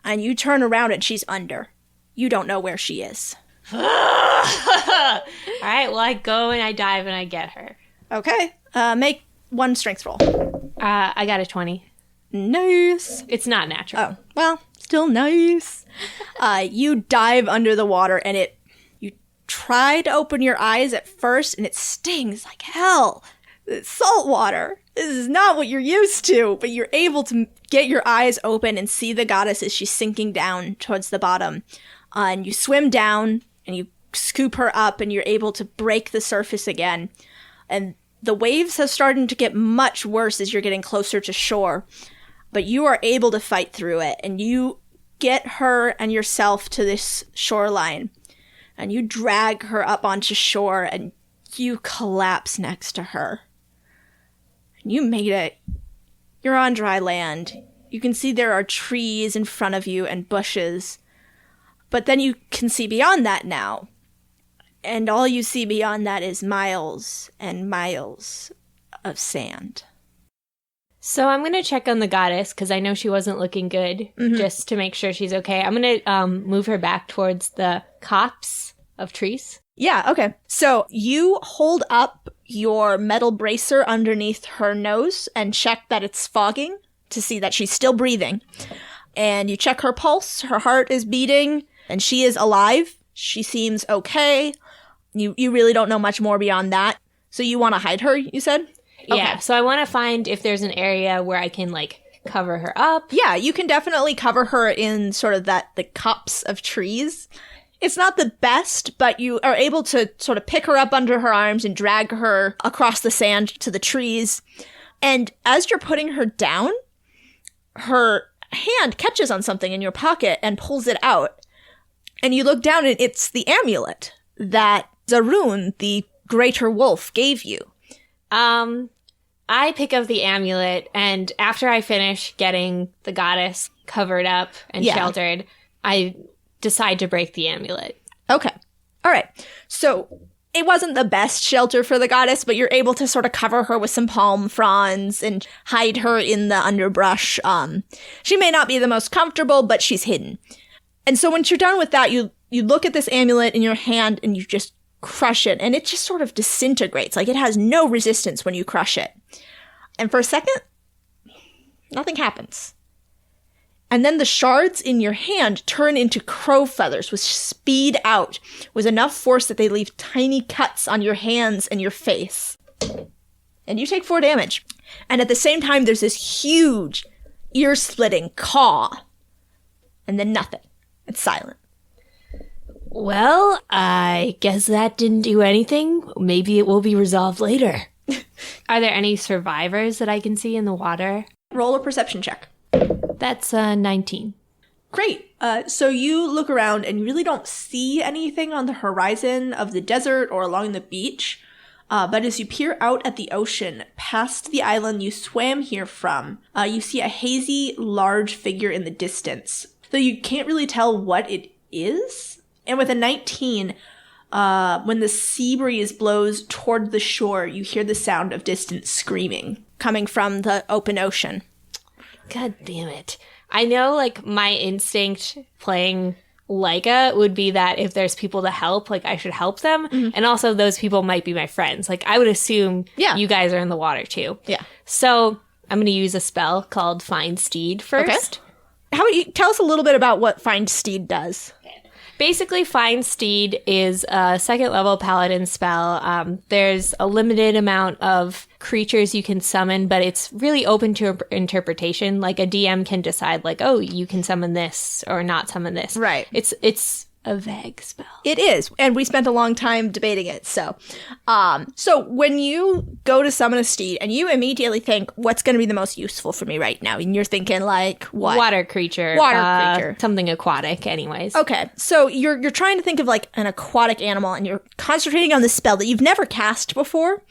And you turn around and she's under. You don't know where she is. All right, well, I go and I dive and I get her. Okay. Make 1 strength roll. I got a 20. Nice. It's not natural. Oh, well, still nice. You dive under the water and you try to open your eyes at first and it stings like hell. It's salt water. This is not what you're used to, but you're able to get your eyes open and see the goddess as she's sinking down towards the bottom. And you swim down and you scoop her up and you're able to break the surface again. And the waves have started to get much worse as you're getting closer to shore. But you are able to fight through it, and you get her and yourself to this shoreline. And you drag her up onto shore and you collapse next to her. You made it. You're on dry land. You can see there are trees in front of you and bushes. But then you can see beyond that now. And all you see beyond that is miles and miles of sand. So I'm going to check on the goddess because I know she wasn't looking good, just to make sure she's okay. I'm going to move her back towards the copse of trees. Yeah, okay. So you hold up your metal bracer underneath her nose and check that it's fogging to see that she's still breathing. And you check her pulse. Her heart is beating and she is alive. She seems okay. You really don't know much more beyond that. So you want to hide her, you said? Yeah, Okay. so I want to find if there's an area where I can, like, cover her up. Yeah, you can definitely cover her in sort of the copse of trees. It's not the best, but you are able to sort of pick her up under her arms and drag her across the sand to the trees. And as you're putting her down, her hand catches on something in your pocket and pulls it out. And you look down and it's the amulet that Zaroon, the greater wolf, gave you. I pick up the amulet, and after I finish getting the goddess covered up and sheltered, I decide to break the amulet. Okay. All right. So it wasn't the best shelter for the goddess, but you're able to sort of cover her with some palm fronds and hide her in the underbrush. She may not be the most comfortable, but she's hidden. And so once you're done with that, you look at this amulet in your hand and you just crush it, and it just sort of disintegrates. Like, it has no resistance when you crush it. And for a second, nothing happens. And then the shards in your hand turn into crow feathers, which speed out with enough force that they leave tiny cuts on your hands and your face. And you take 4 damage. And at the same time, there's this huge, ear-splitting caw. And then nothing. It's silent. Well, I guess that didn't do anything. Maybe it will be resolved later. Are there any survivors that I can see in the water? Roll a perception check. That's 19. Great. So you look around and you really don't see anything on the horizon of the desert or along the beach. But as you peer out at the ocean, past the island you swam here from, you see a hazy, large figure in the distance. Though you can't really tell what it is. And with a 19, when the sea breeze blows toward the shore, you hear the sound of distant screaming coming from the open ocean. God damn it. I know, like, my instinct playing Laika would be that if there's people to help, like, I should help them. And also those people might be my friends. Like, I would assume you guys are in the water too. Yeah. So I'm going to use a spell called Find Steed first. How about you tell us a little bit about what Find Steed does? Basically, Find Steed is a 2nd level paladin spell. There's a limited amount of creatures you can summon, but it's really open to interpretation. Like, a DM can decide, like, oh, you can summon this or not summon this. Right. It's a vague spell. It is, and we spent a long time debating it. So when you go to summon a steed and you immediately think, what's going to be the most useful for me right now? And you're thinking, like, what? Water creature. Something aquatic, anyways. Okay, so you're trying to think of, like, an aquatic animal, and you're concentrating on the spell that you've never cast before,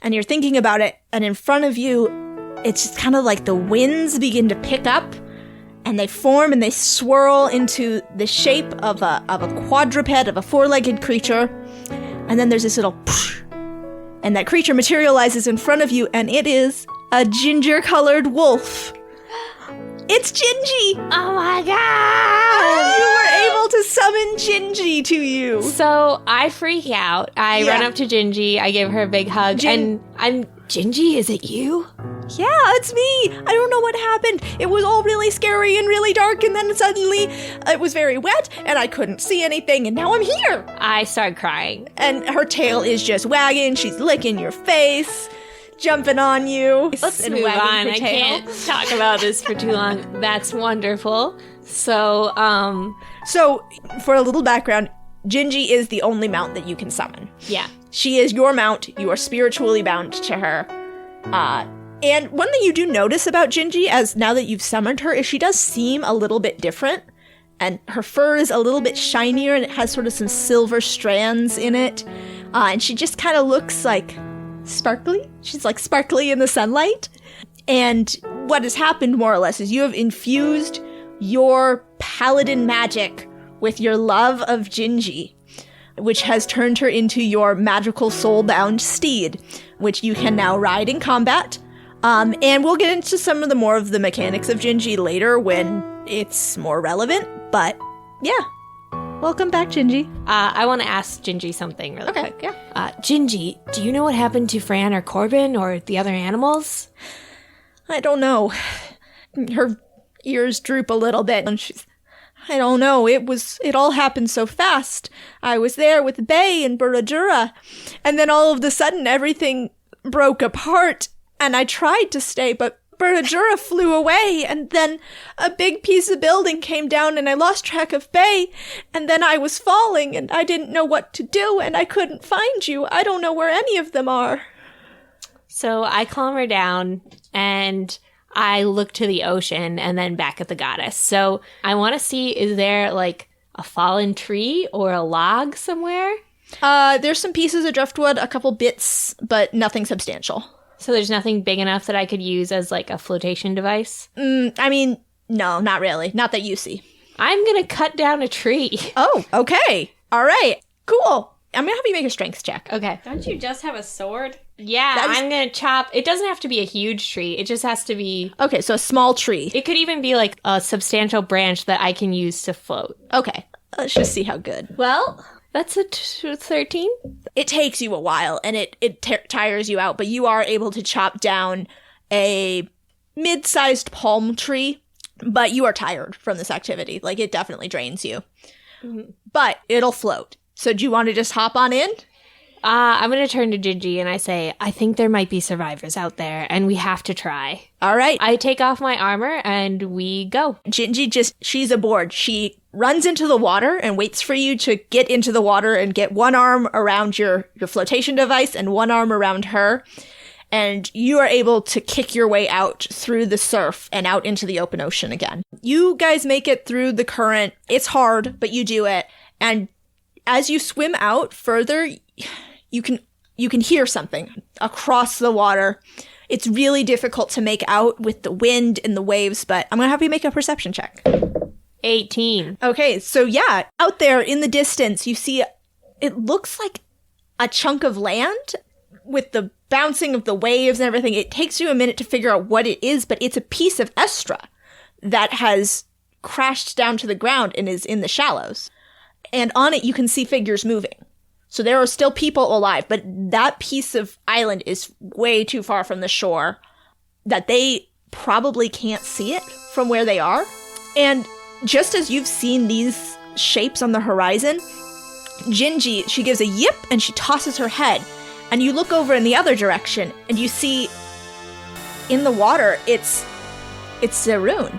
and you're thinking about it, and in front of you, it's just kind of like the winds begin to pick up, and they form and they swirl into the shape of a quadruped, of a 4-legged creature. And then there's this little poosh, and that creature materializes in front of you, and it is a ginger-colored wolf. It's Gingy! Oh my god! You were able to summon Gingy to you. So I freak out. I run up to Gingy. I give her a big hug. And I'm, Gingy, is it you? Yeah, it's me. I don't know what happened. It was all really scary and really dark, and then suddenly it was very wet, and I couldn't see anything, and now I'm here. I start crying. And her tail is just wagging. She's licking your face, jumping on you. Let's move on. I can't talk about this for too long. That's wonderful. So for a little background, Gingy is the only mount that you can summon. Yeah. She is your mount. You are spiritually bound to her. And one thing you do notice about Gingy, as now that you've summoned her, is she does seem a little bit different. And her fur is a little bit shinier, and it has sort of some silver strands in it. And she just kind of looks like sparkly. She's like sparkly in the sunlight. And what has happened, more or less, is you have infused your paladin magic with your love of Gingy, which has turned her into your magical soul-bound steed, which you can now ride in combat. And we'll get into some of the more of the mechanics of Gingy later when it's more relevant. But yeah, welcome back, Gingy. I want to ask Gingy something really quick. Yeah. Gingy, do you know what happened to Fran or Corbin or the other animals? I don't know. Her ears droop a little bit, and I don't know. It all happened so fast. I was there with Bay and Buradura, and then all of a sudden everything broke apart, and I tried to stay, but Buradura flew away, and then a big piece of building came down, and I lost track of Bay, and then I was falling, and I didn't know what to do, and I couldn't find you. I don't know where any of them are. So I calm her down, and I look to the ocean and then back at the goddess. So I want to see, is there like a fallen tree or a log somewhere? There's some pieces of driftwood, a couple bits, but nothing substantial. So there's nothing big enough that I could use as like a flotation device? I mean, no, not really. Not that you see. I'm going to cut down a tree. Oh, okay. All right. Cool. I'm going to have you make a strength check. Okay. Don't you just have a sword? Yeah, I'm going to chop. It doesn't have to be a huge tree. It just has to be... Okay, so a small tree. It could even be like a substantial branch that I can use to float. Okay. Let's just see how good. Well, that's a 13. It takes you a while, and it tires you out, but you are able to chop down a mid-sized palm tree, but you are tired from this activity. Like, it definitely drains you. Mm-hmm. But it'll float. So do you want to just hop on in? I'm going to turn to Gingy and I say, I think there might be survivors out there, and we have to try. All right. I take off my armor, and we go. Gingy she's aboard. She runs into the water and waits for you to get into the water and get one arm around your flotation device and one arm around her. And you are able to kick your way out through the surf and out into the open ocean again. You guys make it through the current. It's hard, but you do it. And as you swim out further, you can hear something across the water. It's really difficult to make out with the wind and the waves, but I'm going to have you make a perception check. 18. Okay, so yeah, out there in the distance, you see it looks like a chunk of land with the bouncing of the waves and everything. It takes you a minute to figure out what it is, but it's a piece of Estra that has crashed down to the ground and is in the shallows. And on it, you can see figures moving. So there are still people alive, but that piece of island is way too far from the shore that they probably can't see it from where they are. And just as you've seen these shapes on the horizon, Gingy, she gives a yip and she tosses her head. And you look over in the other direction and you see in the water, it's Zaroon.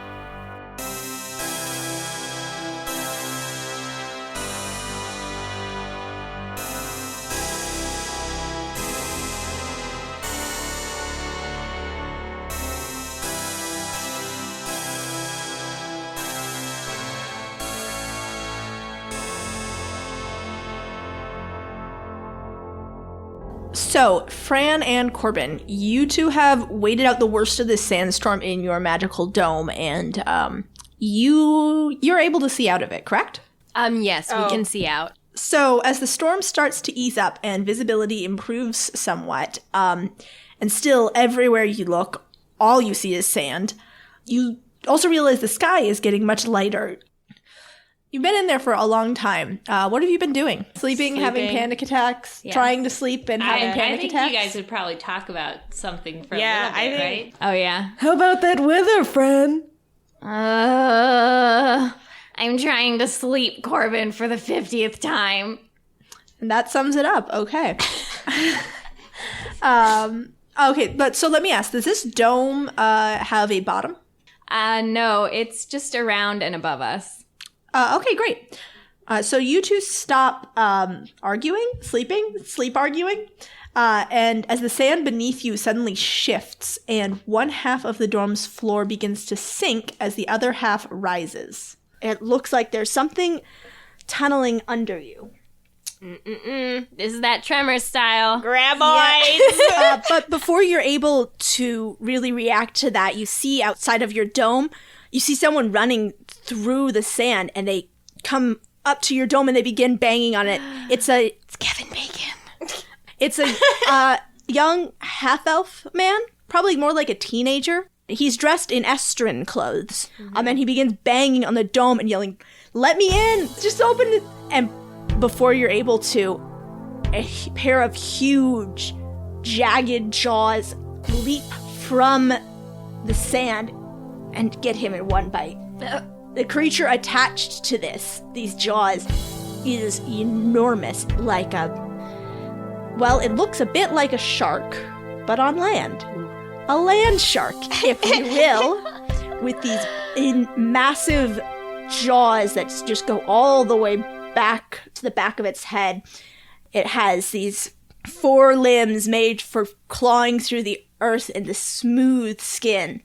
So, Fran and Corbin, you two have waited out the worst of this sandstorm in your magical dome, and you're able to see out of it, correct? Yes, we can see out. So, as the storm starts to ease up and visibility improves somewhat, and still everywhere you look, all you see is sand, you also realize the sky is getting much lighter. You've been in there for a long time. What have you been doing? Sleeping, having panic attacks, trying to sleep and having panic attacks? I think you guys would probably talk about something for a little bit, right? Oh, yeah. How about that weather, Fran? I'm trying to sleep, Corbin, for the 50th time. And that sums it up. Okay. Okay, but so let me ask, does this dome have a bottom? No, it's just around and above us. Okay, great. So you two stop sleep arguing, and as the sand beneath you suddenly shifts and one half of the dome's floor begins to sink as the other half rises. It looks like there's something tunneling under you. This is that Tremor style. Graboids! But before you're able to really react to that, you see outside of your dome, you see someone running through the sand, and they come up to your dome and they begin banging on it. It's Kevin Bacon. It's a young half-elf man, probably more like a teenager. He's dressed in Estrin clothes, and he begins banging on the dome and yelling, "Let me in! Just open it!" And before you're able to, a pair of huge, jagged jaws leap from the sand and get him in one bite. The creature attached to these jaws, is enormous, like it looks a bit like a shark, but on land. A land shark, if you will, with these massive jaws that just go all the way back to the back of its head. It has these 4 limbs made for clawing through the earth in the smooth skin.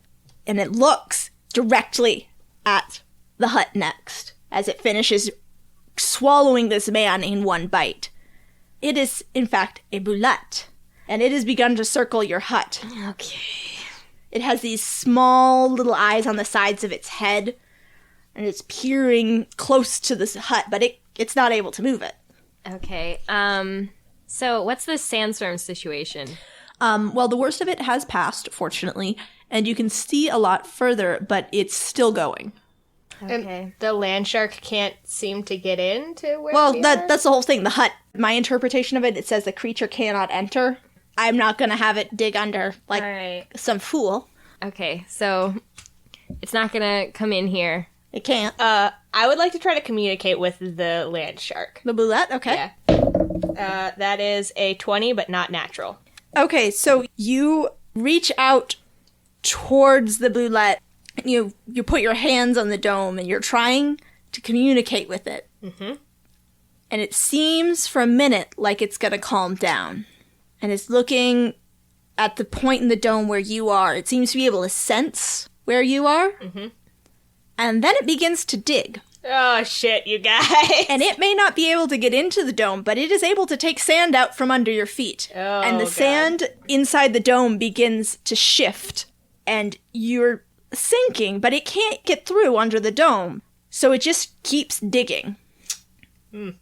And it looks directly at the hut next, as it finishes swallowing this man in one bite. It is, in fact, a boulette, and it has begun to circle your hut. Okay. It has these small little eyes on the sides of its head, and it's peering close to this hut, but it's not able to move it. Okay. So what's the sandstorm situation? Well, the worst of it has passed, fortunately, and you can see a lot further, but it's still going. Okay. And the land shark can't seem to get into where Well, we are? that's the whole thing. The hut, my interpretation of it says the creature cannot enter. I'm not going to have it dig under like All right. some fool. Okay, so it's not gonna come in here. It can't. I would like to try to communicate with the land shark. The boulette? Okay. Yeah. That is a 20, but not natural. Okay, so you reach out towards the boulette. You put your hands on the dome and you're trying to communicate with it. Mm-hmm. And it seems for a minute like it's going to calm down. And it's looking at the point in the dome where you are. It seems to be able to sense where you are. Mm-hmm. And then it begins to dig. Oh, shit, you guys. And it may not be able to get into the dome, but it is able to take sand out from under your feet. Oh, and the God. sand inside the dome begins to shift. And you're sinking, but it can't get through under the dome. So it just keeps digging. Mm-hmm.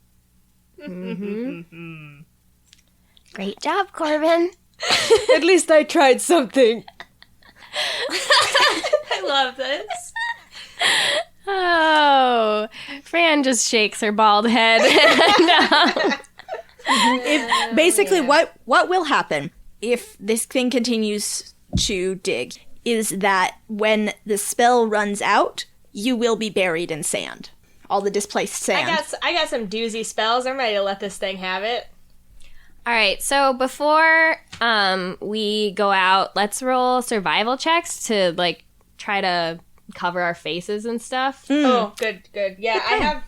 Great job, Corbin. At least I tried something. I love this. Oh, Fran just shakes her bald head. Basically, what will happen if this thing continues to dig is that when the spell runs out, you will be buried in sand. All the displaced sand. I got some doozy spells. I'm ready to let this thing have it. All right, so before we go out, let's roll survival checks to like try to cover our faces and stuff. Oh, good. Yeah,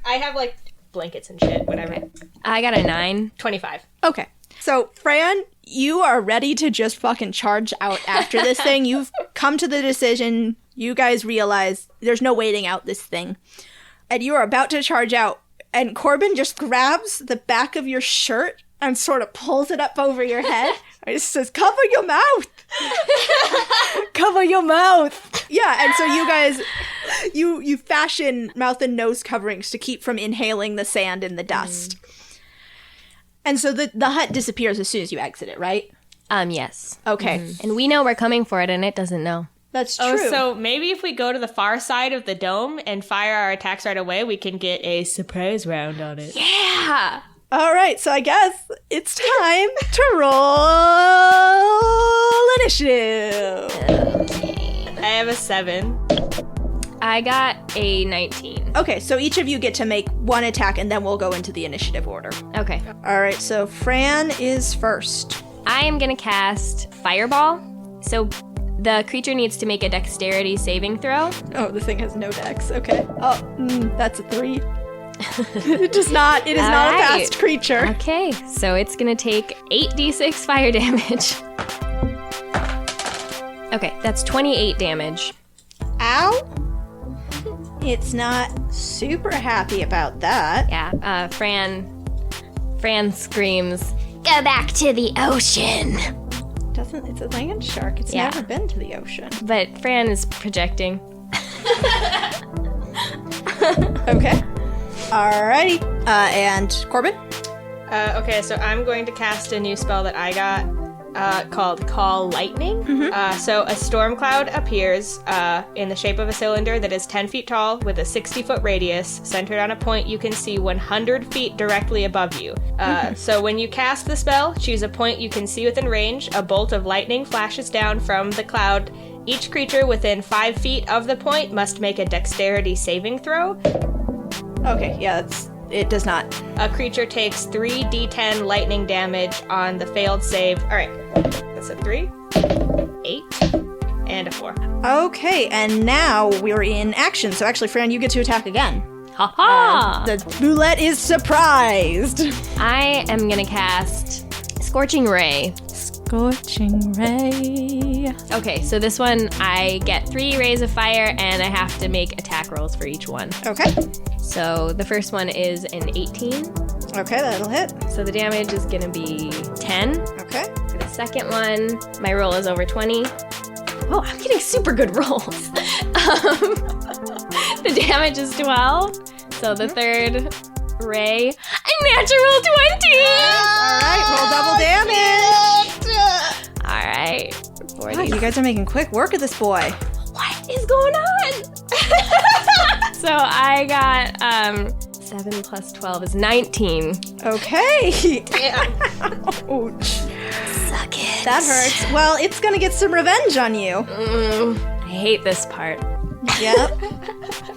I have like blankets and shit, whatever. Okay. I got a 9. 25. Okay. So, Fran, you are ready to just fucking charge out after this thing. You've come to the decision. You guys realize there's no waiting out this thing. And you are about to charge out. And Corbin just grabs the back of your shirt and sort of pulls it up over your head. And it says, cover your mouth. Cover your mouth. Yeah, and so you guys, you fashion mouth and nose coverings to keep from inhaling the sand and the dust. And so the hut disappears as soon as you exit it, right? Yes. Okay. And we know we're coming for it, and it doesn't know. That's true. Oh, so maybe if we go to the far side of the dome and fire our attacks right away, we can get a surprise round on it. Yeah. All right, so I guess it's time to roll initiative. I have a 7. I got a 19. Okay, so each of you get to make one attack, and then we'll go into the initiative order. Okay. All right, so Fran is first. I am going to cast Fireball. So the creature needs to make a dexterity saving throw. Oh, the thing has no dex. Okay. Oh, that's a 3. It is not a fast creature. Okay, so it's going to take 8d6 fire damage. Okay, that's 28 damage. Ow. It's not super happy about that. Yeah, Fran screams, "Go back to the ocean!" It's a land shark. It's Yeah. never been to the ocean. But Fran is projecting. Okay. Alrighty. And Corbin? Okay, so I'm going to cast a new spell that I got called Call Lightning. So a storm cloud appears in the shape of a cylinder that is 10 feet tall with a 60-foot radius centered on a point you can see 100 feet directly above you. So when you cast the spell, choose a point you can see within range. A bolt of lightning flashes down from the cloud. Each creature within 5 feet of the point must make a dexterity saving throw. Okay, yeah, it does not. A creature takes 3d10 lightning damage on the failed save. All right, that's a 3, 8, and a 4. Okay, and now we're in action. So actually, Fran, you get to attack again. Ha-ha! The roulette is surprised. I am going to cast Scorching Ray. Scorching ray. Okay, so this one, I get 3 rays of fire, and I have to make attack rolls for each one. Okay. So the first one is an 18. Okay, that'll hit. So the damage is going to be 10. Okay. For the second one, my roll is over 20. Oh, I'm getting super good rolls. The damage is 12. So the third ray, a natural 20! Alright, roll double damage. Alright. Wow, you guys are making quick work of this boy. What is going on? So I got 7 plus 12 is 19. Okay. Ouch. Suck it. That hurts. Well, it's gonna get some revenge on you. I hate this part. Yep.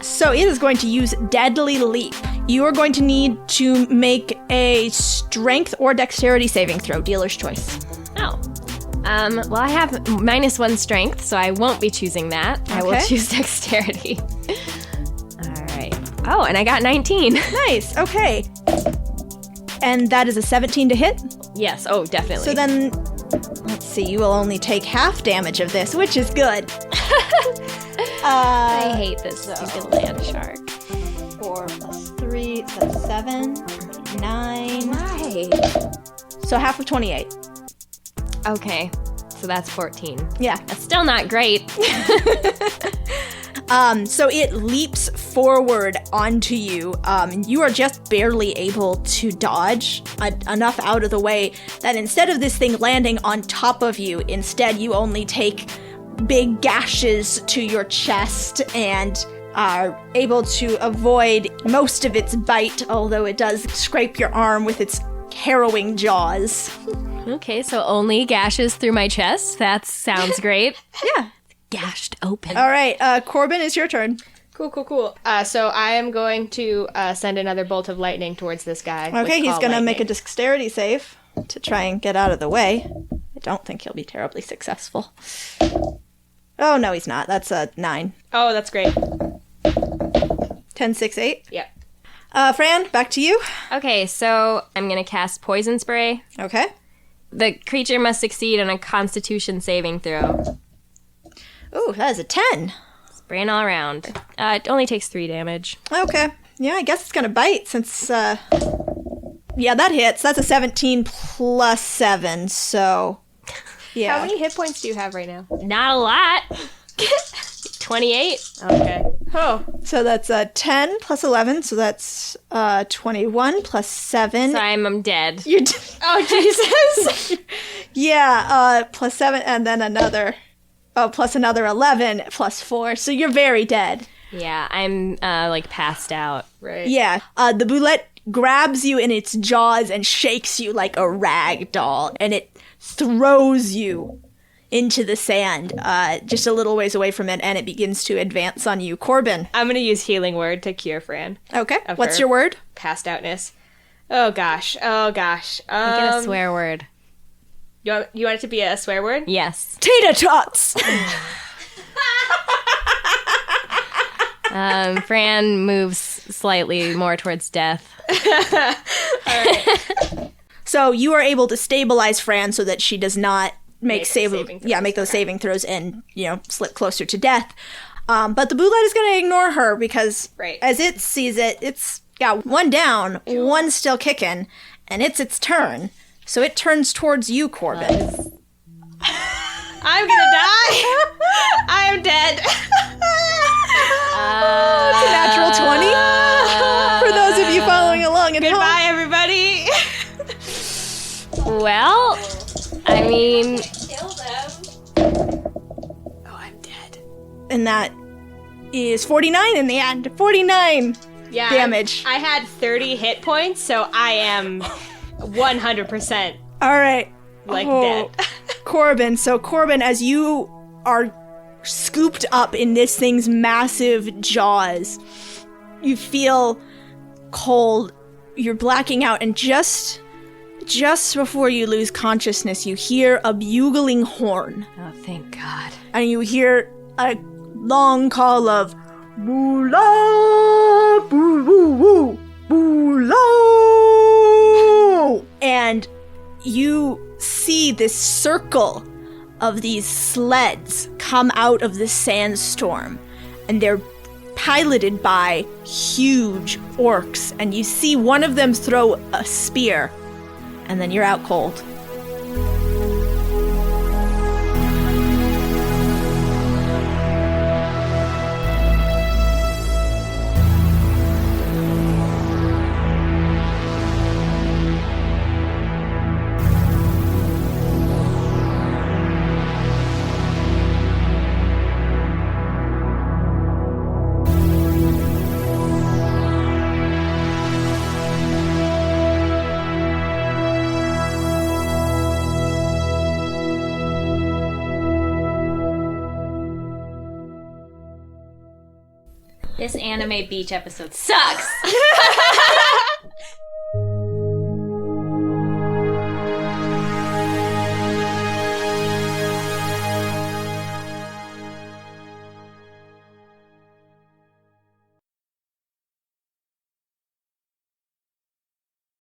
So it is going to use Deadly Leap. You are going to need to make a strength or dexterity saving throw. Dealer's choice. Oh. Well, I have -1 strength, so I won't be choosing that. I will Okay. choose dexterity. All right. Oh, and I got 19. Nice. Okay. And that is a 17 to hit. Yes. Oh, definitely. So then, let's see, you will only take half damage of this, which is good. I hate this stupid land shark. 4 plus 3, so that's 7, 9. Why? So half of 28. Okay. So that's 14. Yeah. That's still not great. So it leaps forward onto you. You are just barely able to dodge enough out of the way that instead of this thing landing on top of you, instead you only take big gashes to your chest and are able to avoid most of its bite, although it does scrape your arm with its harrowing jaws. Okay, so only gashes through my chest. That sounds great. Yeah. Gashed open. All right, Corbin, it's your turn. Cool. So I am going to send another bolt of lightning towards this guy. Okay, he's going to make a dexterity save to try and get out of the way. I don't think he'll be terribly successful. Oh, no, he's not. That's a 9. Oh, that's great. 10, 6, 8. Yep. Fran, back to you. Okay, so I'm going to cast Poison Spray. Okay. The creature must succeed on a Constitution saving throw. Ooh, that is a 10. Spraying all around. It only takes 3 damage. Okay. Yeah, I guess it's going to bite since, yeah, that hits. That's a 17 plus 7, so, yeah. How many hit points do you have right now? Not a lot. 28. Okay. Oh. So that's 10 plus 11, so that's 21 plus 7. So I'm dead. You're Oh, Jesus. yeah, plus 7, and then another, plus another 11, plus 4, so you're very dead. Yeah, I'm, like, passed out. Right. Yeah, the boulette grabs you in its jaws and shakes you like a rag doll, and it throws you into the sand, just a little ways away from it, and it begins to advance on you. Corbin. I'm going to use Healing Word to cure Fran. Okay, Of what's her your word? Passed outness. Oh, gosh. Make it a swear word. You want it to be a swear word? Yes. Tater tots! Fran moves slightly more towards death. So you are able to stabilize Fran so that she does not make saving throws. those saving throws and, slip closer to death. But the boulette is going to ignore her because Right. as it sees it, it's got one down, one still kicking, and it's its turn. So it turns towards you, Corbin. I'm going to die. I am dead. It's a natural 20 for those of you following along at home. Goodbye, everybody. Well, I mean, Oh, I'm dead. And that is 49 in the end. 49 Yeah. damage. I had 30 hit points, so I am 100% All right. dead. Corbin. So, Corbin, as you are scooped up in this thing's massive jaws, you feel cold. You're blacking out, and just before you lose consciousness, you hear a bugling horn. oh, thank God. And you hear a long call of "Boo-la, boo-woo-woo, boo-la!" And you see this circle of these sleds come out of the sandstorm, and they're piloted by huge orcs, and you see one of them throw a spear, and then you're out cold. This anime beach episode sucks.